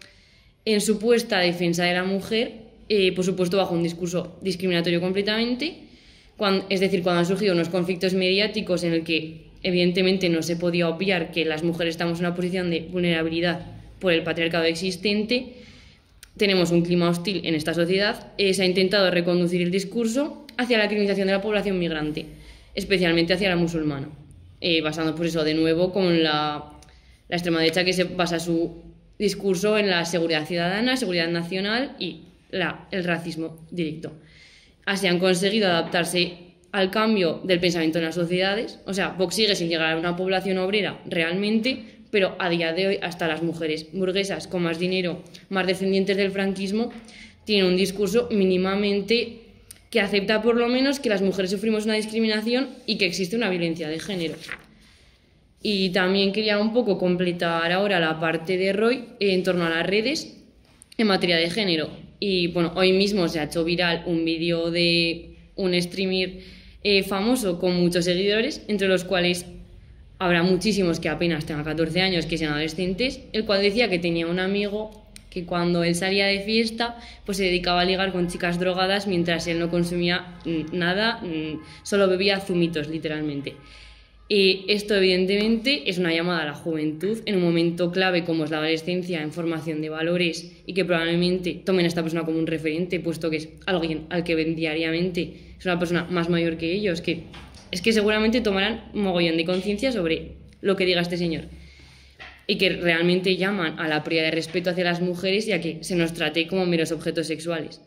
S3: en supuesta defensa de la mujer, por supuesto bajo un discurso discriminatorio completamente, cuando han surgido unos conflictos mediáticos en el que evidentemente no se podía obviar que las mujeres estamos en una posición de vulnerabilidad por el patriarcado existente, tenemos un clima hostil en esta sociedad, se ha intentado reconducir el discurso hacia la criminalización de la población migrante, especialmente hacia la musulmana. Basando pues eso de nuevo con la extrema derecha, que se basa su discurso en la seguridad ciudadana, seguridad nacional y el racismo directo. Así han conseguido adaptarse al cambio del pensamiento en las sociedades. O sea, Vox sigue sin llegar a una población obrera realmente, pero a día de hoy hasta las mujeres burguesas con más dinero, más descendientes del franquismo, tienen un discurso mínimamente que acepta por lo menos que las mujeres sufrimos una discriminación y que existe una violencia de género. Y también quería un poco completar ahora la parte de Roy en torno a las redes en materia de género. Y bueno, hoy mismo se ha hecho viral un vídeo de un streamer famoso con muchos seguidores, entre los cuales habrá muchísimos que apenas tengan 14 años, que sean adolescentes, el cual decía que tenía un amigo que cuando él salía de fiesta pues se dedicaba a ligar con chicas drogadas mientras él no consumía nada, solo bebía zumitos literalmente. Y esto evidentemente es una llamada a la juventud en un momento clave como es la adolescencia, en formación de valores, y que probablemente tomen a esta persona como un referente, puesto que es alguien al que ven diariamente, es una persona más mayor que ellos, que es que seguramente tomarán un mogollón de conciencia sobre lo que diga este señor, y que realmente llaman a la prioridad de respeto hacia las mujeres y a que se nos trate como meros objetos sexuales.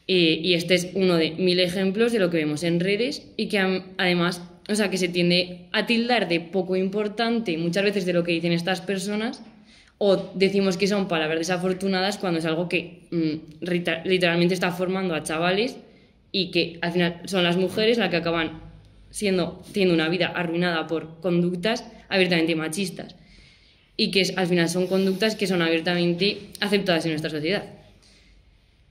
S3: Y este es uno de 1000 ejemplos de lo que vemos en redes y que además, o sea, que se tiende a tildar de poco importante muchas veces de lo que dicen estas personas, o decimos que son palabras desafortunadas cuando es algo que literalmente está formando a chavales y que al final son las mujeres las que acaban teniendo una vida arruinada por conductas abiertamente machistas. Y que al final son conductas que son abiertamente aceptadas en nuestra sociedad.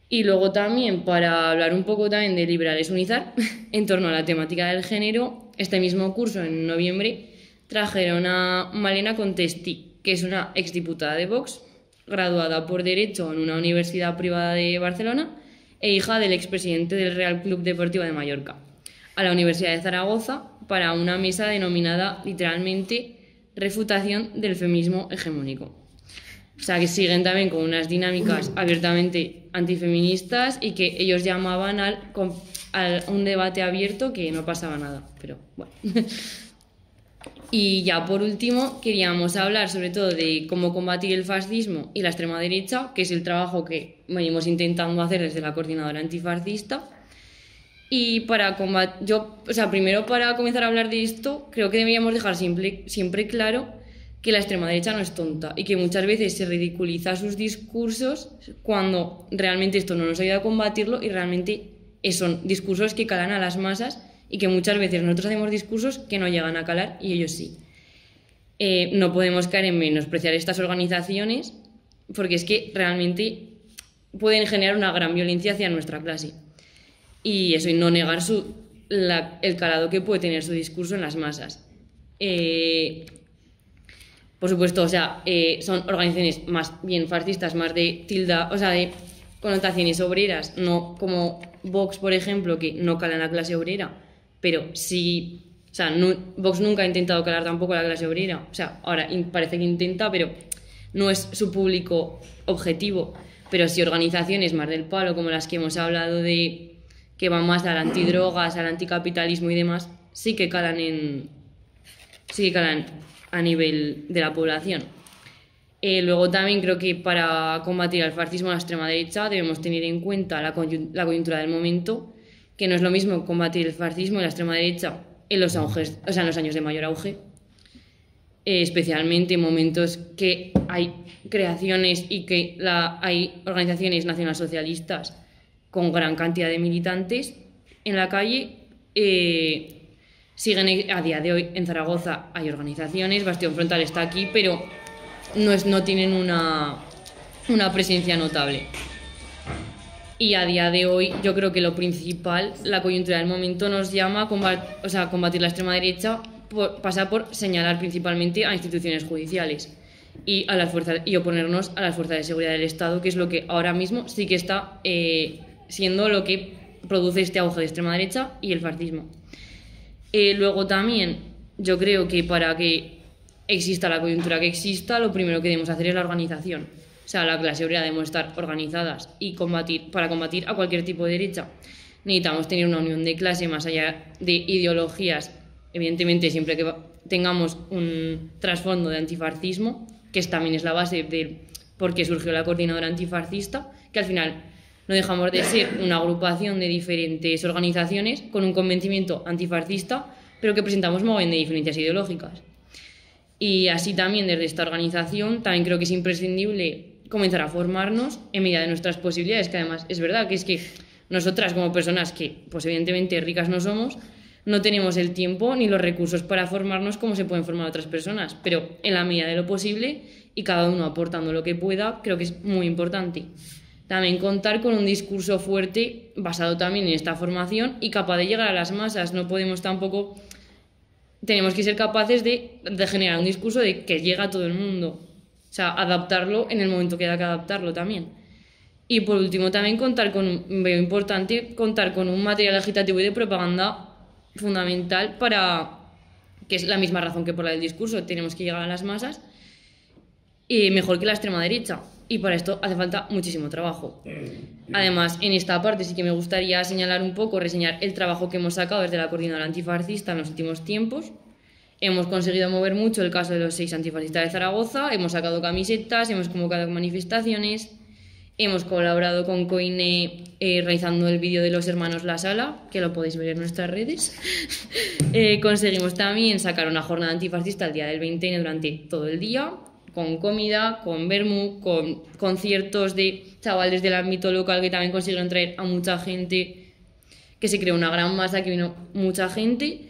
S3: Y luego también, para hablar un poco también de liberales unizar, en torno a la temática del género, este mismo curso, en noviembre, trajeron a Malena Contestí, que es una exdiputada de Vox, graduada por Derecho en una universidad privada de Barcelona e hija del expresidente del Real Club Deportivo de Mallorca, a la Universidad de Zaragoza, para una mesa denominada literalmente refutación del feminismo hegemónico. O sea, que siguen también con unas dinámicas abiertamente antifeministas y que ellos llamaban a un debate abierto, que no pasaba nada, pero bueno. Y ya por último queríamos hablar sobre todo de cómo combatir el fascismo y la extrema derecha, que es el trabajo que venimos intentando hacer desde la Coordinadora Antifascista. Y primero para comenzar a hablar de esto, creo que deberíamos dejar siempre claro que la extrema derecha no es tonta y que muchas veces se ridiculiza sus discursos cuando realmente esto no nos ayuda a combatirlo y realmente son discursos que calan a las masas y que muchas veces nosotros hacemos discursos que no llegan a calar y ellos sí. No podemos caer en menospreciar estas organizaciones porque es que realmente pueden generar una gran violencia hacia nuestra clase. Y eso, y no negar el calado que puede tener su discurso en las masas. Por supuesto, son organizaciones más bien fascistas, más de de connotaciones obreras, no como Vox, por ejemplo, que no cala en la clase obrera, pero sí... O sea, Vox nunca ha intentado calar tampoco a la clase obrera. O sea, ahora parece que intenta, pero no es su público objetivo. Pero sí organizaciones más del palo, como las que hemos hablado de que van más al antidrogas, al anticapitalismo y demás, sí que calan a nivel de la población. Luego también creo que para combatir el fascismo a la extrema derecha debemos tener en cuenta la coyuntura del momento, que no es lo mismo combatir el fascismo y la extrema derecha en los auges, o sea, en los años de mayor auge, especialmente en momentos que hay creaciones y que hay organizaciones nacionalsocialistas con gran cantidad de militantes en la calle. Siguen a día de hoy en Zaragoza, hay organizaciones, Bastión Frontal está aquí, pero no tienen una presencia notable. Y a día de hoy yo creo que lo principal, la coyuntura del momento nos llama a combatir la extrema derecha, pasa por señalar principalmente a instituciones judiciales y oponernos a las fuerzas de seguridad del Estado, que es lo que ahora mismo sí que está siendo lo que produce este auge de extrema derecha y el fascismo. Luego también yo creo que para que exista la coyuntura que exista, lo primero que debemos hacer es la organización. O sea, la clase obrera debemos estar organizadas y para combatir a cualquier tipo de derecha. Necesitamos tener una unión de clase más allá de ideologías, evidentemente siempre que tengamos un trasfondo de antifascismo, que también es la base de por qué surgió la coordinadora antifascista, que al final no dejamos de ser una agrupación de diferentes organizaciones con un convencimiento antifascista, pero que presentamos mogollón de diferencias ideológicas. Y así también desde esta organización también creo que es imprescindible comenzar a formarnos en medida de nuestras posibilidades, que además es verdad que es que nosotras como personas que pues evidentemente ricas no somos, no tenemos el tiempo ni los recursos para formarnos como se pueden formar otras personas, pero en la medida de lo posible y cada uno aportando lo que pueda, creo que es muy importante. También contar con un discurso fuerte basado también en esta formación y capaz de llegar a las masas. No podemos tampoco... Tenemos que ser capaces de generar un discurso de que llega a todo el mundo. O sea, adaptarlo en el momento que haya que adaptarlo también. Y por último también veo importante contar con un material agitativo y de propaganda fundamental que es la misma razón que por la del discurso, tenemos que llegar a las masas, y mejor que la extrema derecha. Y para esto hace falta muchísimo trabajo. Además, en esta parte sí que me gustaría señalar un poco, reseñar el trabajo que hemos sacado desde la coordinadora antifascista en los últimos tiempos. Hemos conseguido mover mucho el caso de los 6 antifascistas de Zaragoza, hemos sacado camisetas, hemos convocado manifestaciones, hemos colaborado con COINE realizando el vídeo de los hermanos La Sala, que lo podéis ver en nuestras redes. Conseguimos también sacar una jornada antifascista el día del 20N durante todo el día, con comida, con vermú, con conciertos de chavales del ámbito local que también consiguieron traer a mucha gente, que se creó una gran masa, que vino mucha gente,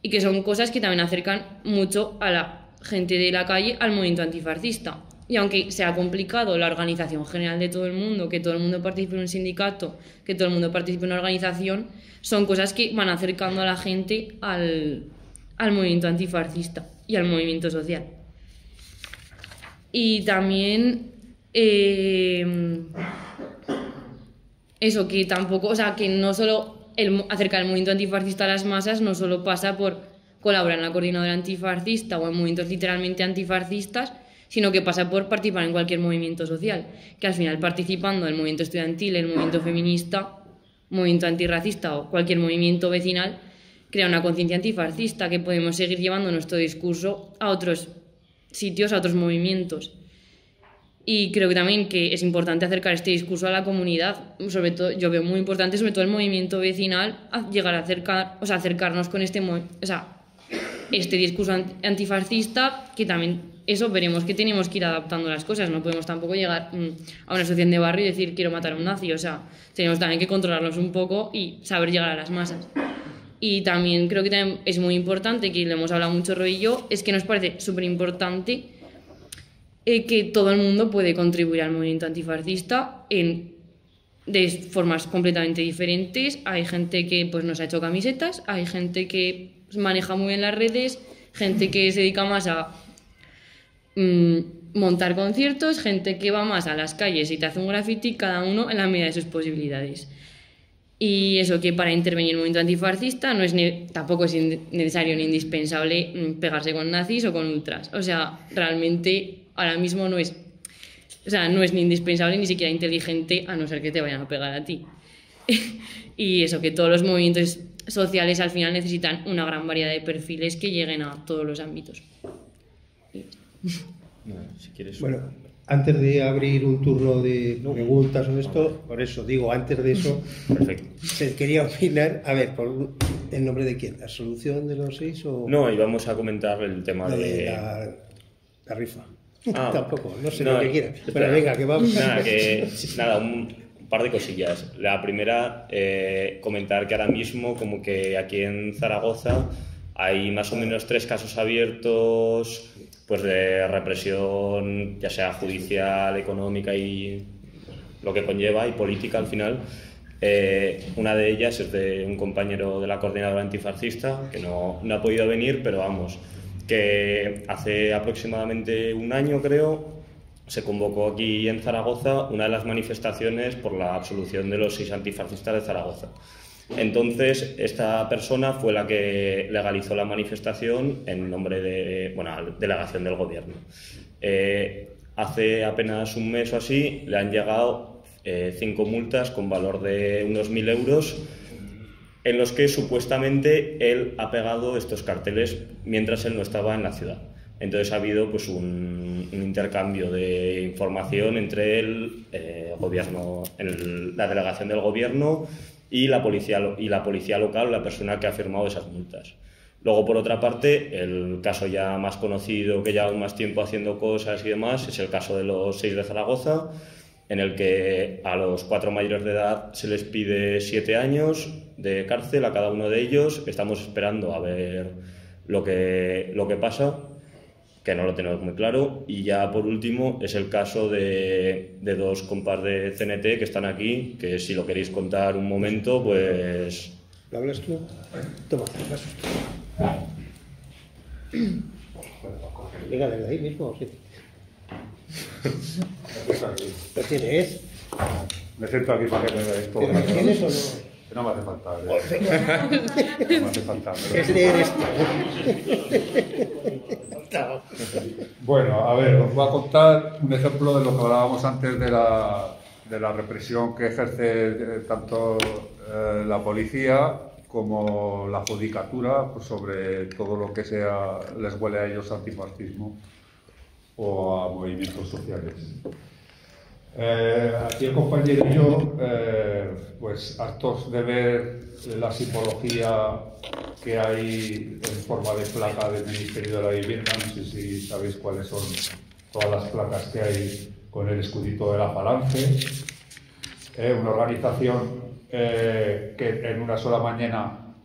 S3: y que son cosas que también acercan mucho a la gente de la calle al movimiento antifascista. Y aunque sea complicado la organización general de todo el mundo, que todo el mundo participe en un sindicato, que todo el mundo participe en una organización, son cosas que van acercando a la gente al movimiento antifascista y al movimiento social. Y también eso, que tampoco, o sea, que no solo acercar el movimiento antifascista a las masas no solo pasa por colaborar en la coordinadora antifascista o en movimientos literalmente antifascistas, sino que pasa por participar en cualquier movimiento social, que al final participando en el movimiento estudiantil, el movimiento feminista, movimiento antirracista o cualquier movimiento vecinal, crea una conciencia antifascista, que podemos seguir llevando nuestro discurso a otros sitios, a otros movimientos. Y creo que también que es importante acercar este discurso a la comunidad, sobre todo, yo veo muy importante, sobre todo el movimiento vecinal, a llegar a acercarnos con este discurso antifascista, que también eso veremos que tenemos que ir adaptando las cosas, no podemos tampoco llegar a una asociación de barrio y decir quiero matar a un nazi, o sea, tenemos también que controlarlos un poco y saber llegar a las masas. Y también creo que también es muy importante, que le hemos hablado mucho Roy y yo, es que nos parece súper importante que todo el mundo puede contribuir al movimiento antifascista de formas completamente diferentes. Hay gente que pues, nos ha hecho camisetas, hay gente que maneja muy bien las redes, gente que se dedica más a montar conciertos, gente que va más a las calles y te hace un graffiti, cada uno en la medida de sus posibilidades. Y eso, que para intervenir en el movimiento antifascista no es tampoco es necesario ni indispensable pegarse con nazis o con ultras. O sea, realmente ahora mismo no es ni indispensable ni siquiera inteligente, a no ser que te vayan a pegar a ti. Y eso, que todos los movimientos sociales al final necesitan una gran variedad de perfiles que lleguen a todos los ámbitos.
S2: Si quieres.
S1: Bueno, antes de abrir un turno de preguntas o esto, por eso digo, antes de eso,
S2: Perfecto.
S1: se quería opinar, a ver, ¿en nombre de quién? ¿La solución de los 6 o...?
S2: No, íbamos a comentar el tema de...
S1: La rifa.
S2: Ah,
S1: Tampoco, no sé lo que quieras.
S2: Espera.
S1: Pero venga, que vamos.
S2: Nada, un par de cosillas. La primera, comentar que ahora mismo, como que aquí en Zaragoza hay más o menos 3 casos abiertos pues de represión, ya sea judicial, económica y lo que conlleva, y política al final. Una de ellas es de un compañero de la coordinadora antifascista que no ha podido venir, pero vamos, que hace aproximadamente un año, creo, se convocó aquí en Zaragoza una de las manifestaciones por la absolución de los 6 antifascistas de Zaragoza. Entonces, esta persona fue la que legalizó la manifestación en nombre de la delegación del gobierno. Hace apenas un mes o así le han llegado 5 multas con valor de unos 1.000 euros, en los que supuestamente él ha pegado estos carteles mientras él no estaba en la ciudad. Entonces ha habido pues un intercambio de información entre el gobierno, la delegación del gobierno y la policía local, la persona que ha firmado esas multas. Luego, por otra parte, el caso ya más conocido, que lleva más tiempo haciendo cosas y demás, es el caso de los 6 de Zaragoza, en el que a los 4 mayores de edad se les pide 7 años de cárcel a cada uno de ellos. Estamos esperando a ver lo que pasa, que no lo tenemos muy claro. Y ya por último es el caso de 2 compas de CNT que están aquí, que si lo queréis contar un momento, pues...
S1: ¿Lo hablas tú? Toma, paso. Venga, desde ahí mismo, sí. ¿Lo tienes?
S4: Me siento aquí para que me veáis todo.
S1: ¿Lo tienes o no?
S4: No me hace falta. No me hace falta.
S1: Este eres tú.
S4: Bueno, a ver, os voy a contar un ejemplo de lo que hablábamos antes de la represión que ejerce tanto la policía como la judicatura pues, sobre todo lo que les huele a ellos antifascismo o a movimientos sociales. Aquí el compañero y yo, pues hartos de ver la simbología que hay en forma de placa del Ministerio de la Vivienda, no sé si sabéis cuáles son todas las placas que hay con el escudito de la Falange, una organización que en una sola mañana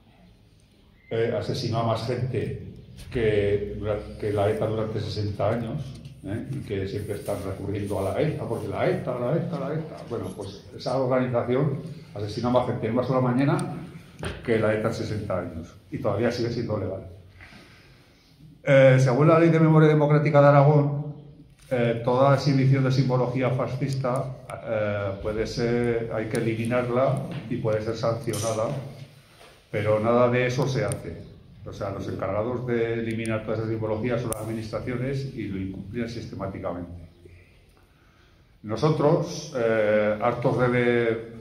S4: asesinó a más gente que la ETA durante 60 años. Y que siempre están recurriendo a la ETA, porque la ETA. Bueno, pues esa organización asesinó a más gente en una sola mañana que la ETA en 60 años y todavía sigue siendo legal. Según la Ley de Memoria Democrática de Aragón, toda exhibición de simbología fascista hay que eliminarla y puede ser sancionada, pero nada de eso se hace. O sea, los encargados de eliminar todas esas simbologías son las administraciones y lo incumplían sistemáticamente. Nosotros, hartos de ver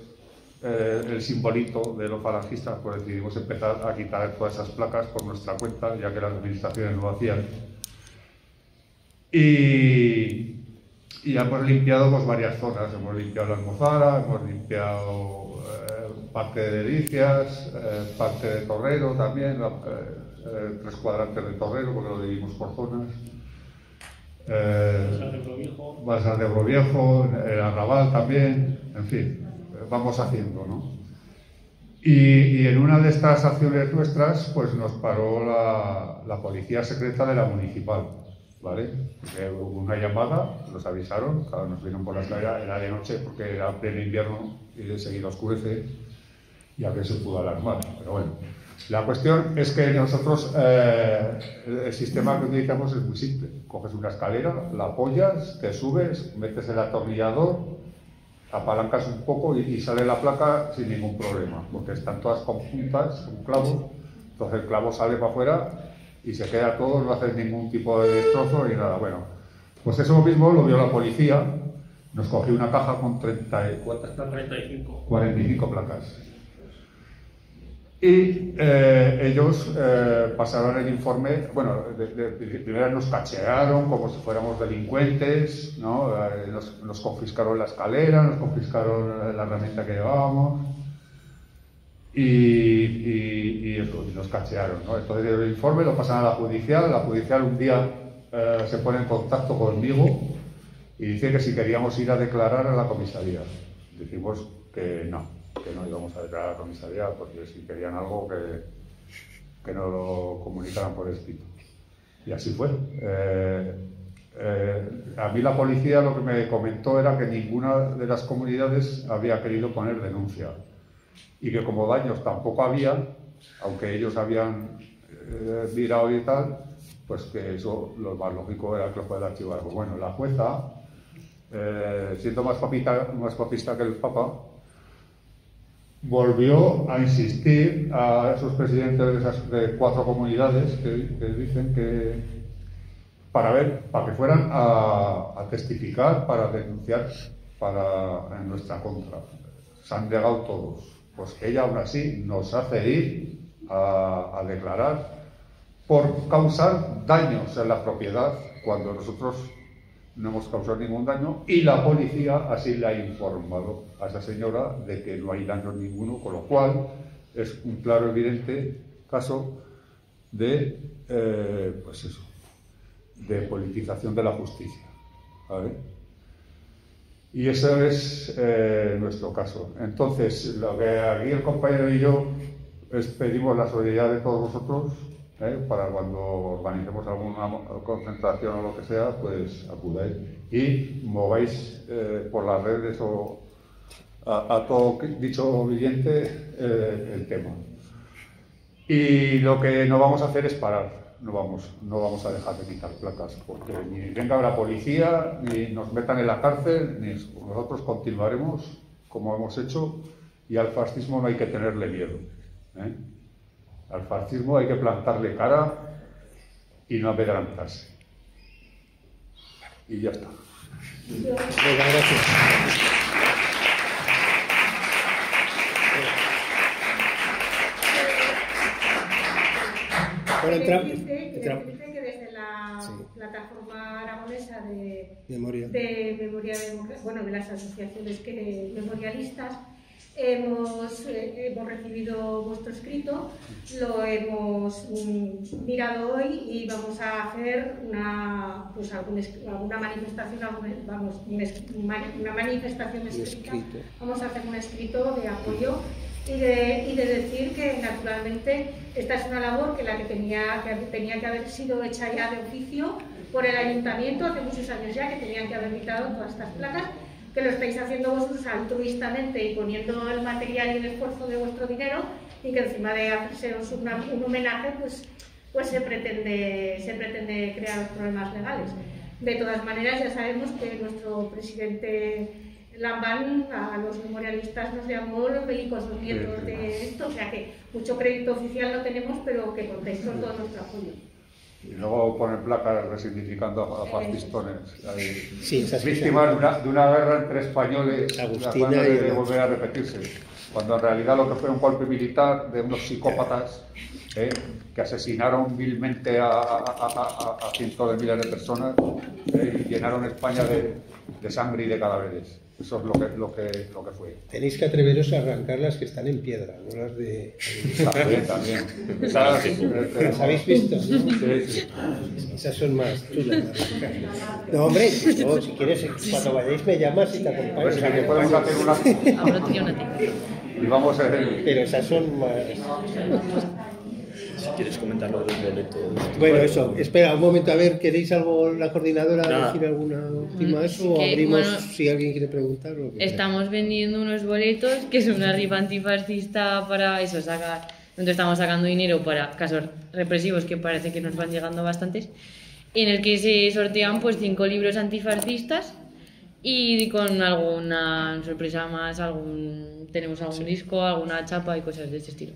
S4: el simbolito de los falangistas, pues decidimos empezar a quitar todas esas placas por nuestra cuenta, ya que las administraciones no lo hacían. Y hemos limpiado pues, varias zonas. Hemos limpiado la Almozara, hemos limpiado parte de Delicias, parte de Torrero también, 3 cuadrantes de Torrero, porque lo dividimos por zonas. Balsas de Ebroviejo, el Arrabal también, en fin, vamos haciendo, ¿no? Y en una de estas acciones nuestras, pues nos paró la policía secreta de la municipal, ¿vale? Porque hubo una llamada, nos avisaron, claro, nos vieron por la escalera, era de noche porque era pleno invierno y de seguida oscurece y a ver si se pudo alarmar, pero bueno. La cuestión es que nosotros, el sistema que utilizamos es muy simple. Coges una escalera, la apoyas, te subes, metes el atornillador apalancas un poco y sale la placa sin ningún problema, porque están todas conjuntas, con clavos, entonces el clavo sale para afuera y se queda todo, no hace ningún tipo de destrozo ni nada. Bueno, pues eso mismo lo vio la policía, nos cogió una caja con 45 placas. Y ellos pasaron el informe, bueno, primero nos cachearon como si fuéramos delincuentes, ¿no? Nos confiscaron la escalera, nos confiscaron la herramienta que llevábamos y nos cachearon, ¿no? Entonces el informe lo pasan a la judicial un día se pone en contacto conmigo y dice que si queríamos ir a declarar a la comisaría. Decimos que no íbamos a declarar a la comisaría porque si querían algo que no lo comunicaran por escrito. Y así fue. A mí la policía lo que me comentó era que ninguna de las comunidades había querido poner denuncia y que como daños tampoco había, aunque ellos habían mirado y tal, pues que eso lo más lógico era que lo fuera archivar. Pues bueno, la jueza, siendo más papista que el Papa, volvió a insistir a esos presidentes de 4 comunidades que dicen que para que fueran a testificar, para denunciar en nuestra contra. Se han negado todos. Pues ella aún así nos hace ir a declarar por causar daños en la propiedad cuando nosotros no hemos causado ningún daño y la policía así le ha informado a esa señora de que no hay daño ninguno, con lo cual es un claro, evidente caso de, pues eso, de politización de la justicia, ¿vale? Y ese es nuestro caso. Entonces, lo que aquí el compañero y yo pedimos la solidaridad de todos vosotros, para cuando organicemos alguna concentración o lo que sea, pues acudáis y mováis por las redes o a todo dicho viviente el tema. Y lo que no vamos a hacer es parar, no vamos a dejar de quitar placas, porque ni venga la policía, ni nos metan en la cárcel, ni nosotros continuaremos como hemos hecho, y al fascismo no hay que tenerle miedo, Al fascismo hay que plantarle cara y no amedrentarse. Y ya está.
S1: Venga, gracias.
S5: Dice que desde la plataforma aragonesa de memoria bueno, de las asociaciones memorialistas, hemos recibido vuestro escrito, lo hemos mirado hoy y vamos a hacer una manifestación, una manifestación escrita. Vamos a hacer un escrito de apoyo y de decir que naturalmente esta es una labor que tenía que haber sido hecha ya de oficio por el ayuntamiento hace muchos años ya, que tenían que haber quitado todas estas placas, que lo estáis haciendo vosotros altruistamente y poniendo el material y el esfuerzo de vuestro dinero, y que encima de haceros un homenaje pues se pretende crear problemas legales. De todas maneras, ya sabemos que nuestro presidente Lambán a los memorialistas nos llamó los bélicos nietos de esto, o sea que mucho crédito oficial no tenemos, pero que contéis con todo nuestro apoyo.
S4: Y luego ponen placas resignificando a fascistones.
S1: Sí,
S4: víctimas de una guerra entre españoles,
S1: Agustina,
S4: y de volver a repetirse. Cuando en realidad lo que fue un golpe militar de unos psicópatas que asesinaron vilmente a cientos de miles de personas y llenaron España de sangre y de cadáveres. Eso es lo que fue.
S1: Tenéis que atreveros a arrancar las que están en piedra, no las de...
S4: También.
S1: ¿Las habéis visto? ¿No?
S4: Sí.
S1: Esas son más chulas de arrancar. No, hombre, no, si quieres, cuando vayáis me llamas y te acompaño.
S4: O sea, que podemos hacer una...
S3: Ahora tiene una técnica.
S4: Y vamos a hacer...
S1: Pero esas son más...
S2: Si quieres comentar lo del boleto.
S1: Bueno, eso. Espera un momento, a ver, ¿queréis algo la coordinadora decir alguna última eso? ¿O abrimos si alguien quiere preguntar? Lo que
S3: estamos vendiendo unos boletos que es una rifa antifascista para eso, sacar. Entonces estamos sacando dinero para casos represivos que parece que nos van llegando bastantes, en el que se sortean pues 5 libros antifascistas y con alguna sorpresa más, tenemos algún disco, alguna chapa y cosas de este estilo.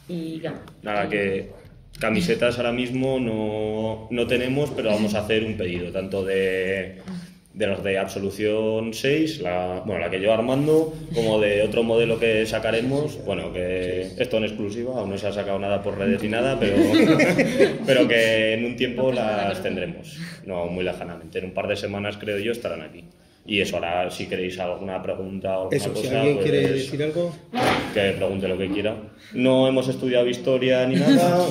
S3: Y
S2: nada, que camisetas ahora mismo no tenemos, pero vamos a hacer un pedido, tanto de los de Absolución 6, la que lleva Armando, como de otro modelo que sacaremos, bueno, que esto en exclusiva, aún no se ha sacado nada por redes ni nada, pero que en un tiempo las tendremos, no muy lejanamente, en un par de semanas creo yo estarán aquí. Y eso, ahora si queréis alguna pregunta o alguna cosa,
S1: si alguien quiere decir algo,
S2: que pregunte lo que quiera. No hemos estudiado historia ni nada,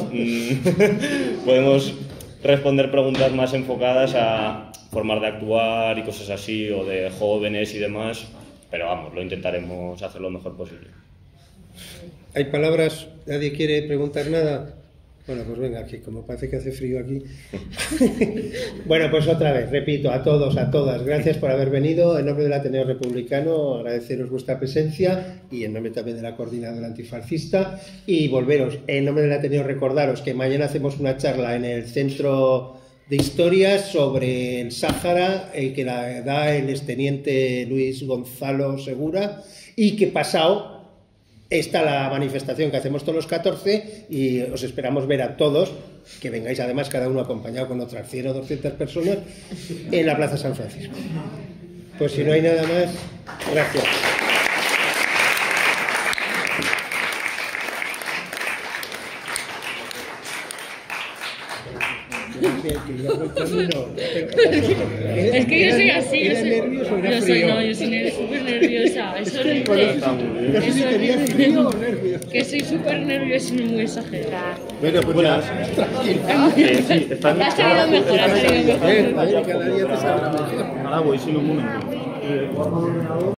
S2: podemos responder preguntas más enfocadas a formas de actuar y cosas así, o de jóvenes y demás, pero vamos, lo intentaremos hacer lo mejor posible.
S1: ¿Hay palabras? ¿Nadie quiere preguntar nada? Bueno, pues venga, que como parece que hace frío aquí. Bueno, pues otra vez, repito, a todos, a todas, gracias por haber venido. En nombre del Ateneo Republicano, agradeceros vuestra presencia y en nombre también de la Coordinadora Antifascista. Y volveros, en nombre del Ateneo, recordaros que mañana hacemos una charla en el Centro de Historia sobre el Sáhara, que la da el exteniente Luis Gonzalo Segura, y que pasado está la manifestación que hacemos todos los 14 y os esperamos ver a todos, que vengáis además cada uno acompañado con otras 100 o 200 personas, en la Plaza San Francisco. Pues si no hay nada más, gracias.
S3: Es que yo soy así, yo soy súper nerviosa, es horrible. Que soy súper nerviosa y muy exagerada.
S1: Bueno, pues nada,
S3: has salido mejor, has salido mejor.
S1: cada día te saldrá mejor.
S2: Ahora voy sin un momento.